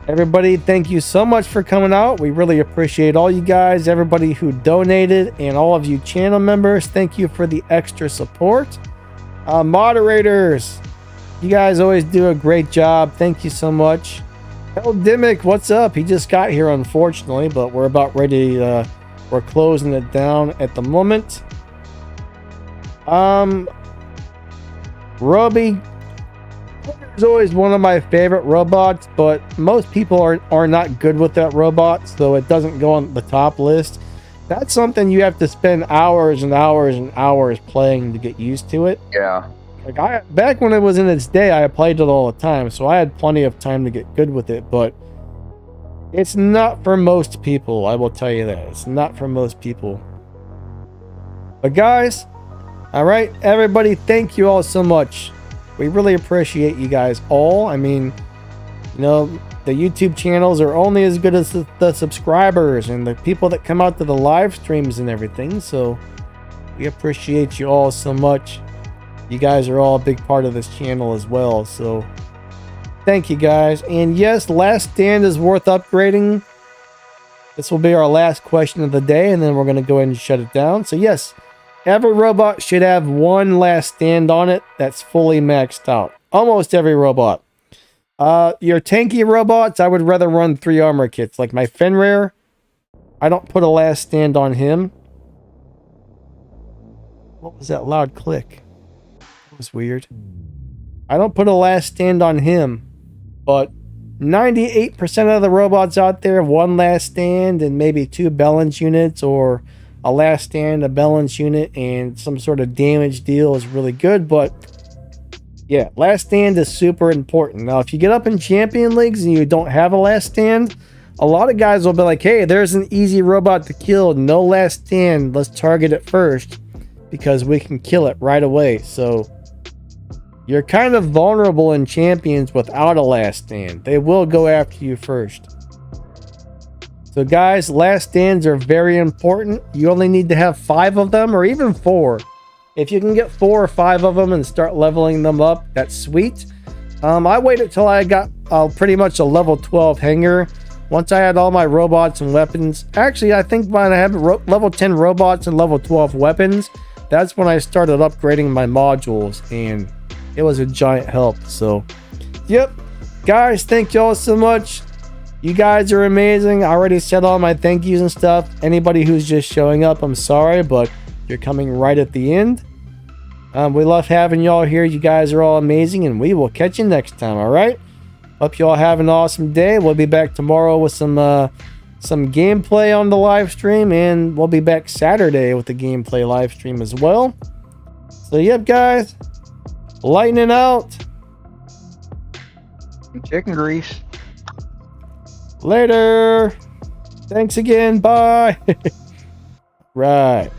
Everybody, thank you so much for coming out. We really appreciate all you guys, everybody who donated, and all of you channel members. Thank you for the extra support. Moderators, you guys always do a great job. Thank you so much. Hell Dimmick, what's up? He just got here, unfortunately, but we're about ready. We're closing it down at the moment. Roby is always one of my favorite robots, but most people are not good with that robot, so it doesn't go on the top list. That's something you have to spend hours and hours and hours playing to get used to it. Yeah. Like back when it was in its day, I played it all the time, so I had plenty of time to get good with it, but it's not for most people, I will tell you that. It's not for most people. But guys, all right, everybody, thank you all so much. We really appreciate you guys all. I mean, you know, the YouTube channels are only as good as the subscribers and the people that come out to the live streams and everything. So We appreciate you all so much. You guys are all a big part of this channel as well, so thank you guys. And yes, Last Stand is worth upgrading. This will be our last question of the day, and then we're going to go ahead and shut it down. So yes, every robot should have one Last Stand on it that's fully maxed out. Almost every robot. Your tanky robots, I would rather run 3 armor kits. Like my Fenrir, I don't put a Last Stand on him. What was that loud click? That was weird. I don't put a Last Stand on him, but 98% of the robots out there have 1 Last Stand and maybe 2 balance units, or a Last Stand, a balance unit, and some sort of damage deal is really good. But yeah, Last Stand is super important. Now, if you get up in champion leagues and you don't have a Last Stand, a lot of guys will be like, hey, there's an easy robot to kill, no Last Stand, let's target it first because we can kill it right away. So you're kind of vulnerable in champions without a Last Stand. They will go after you first. So guys, Last Stands are very important. You only need to have 5 of them, or even 4. If you can get 4 or 5 of them and start leveling them up, that's sweet. I waited till I got pretty much a level 12 hanger. Once I had all my robots and weapons. Actually, I think when I had level 10 robots and level 12 weapons, that's when I started upgrading my modules, and it was a giant help. So, yep. Guys, thank y'all so much. You guys are amazing. I already said all my thank yous and stuff. Anybody who's just showing up, I'm sorry, but you're coming right at the end. We love having y'all here. You guys are all amazing, and we will catch you next time, all right? Hope you all have an awesome day. We'll be back tomorrow with some gameplay on the live stream, and we'll be back Saturday with the gameplay live stream as well. So, yep, guys. Lightning out. Chicken grease. Later. Thanks again. Bye. Right.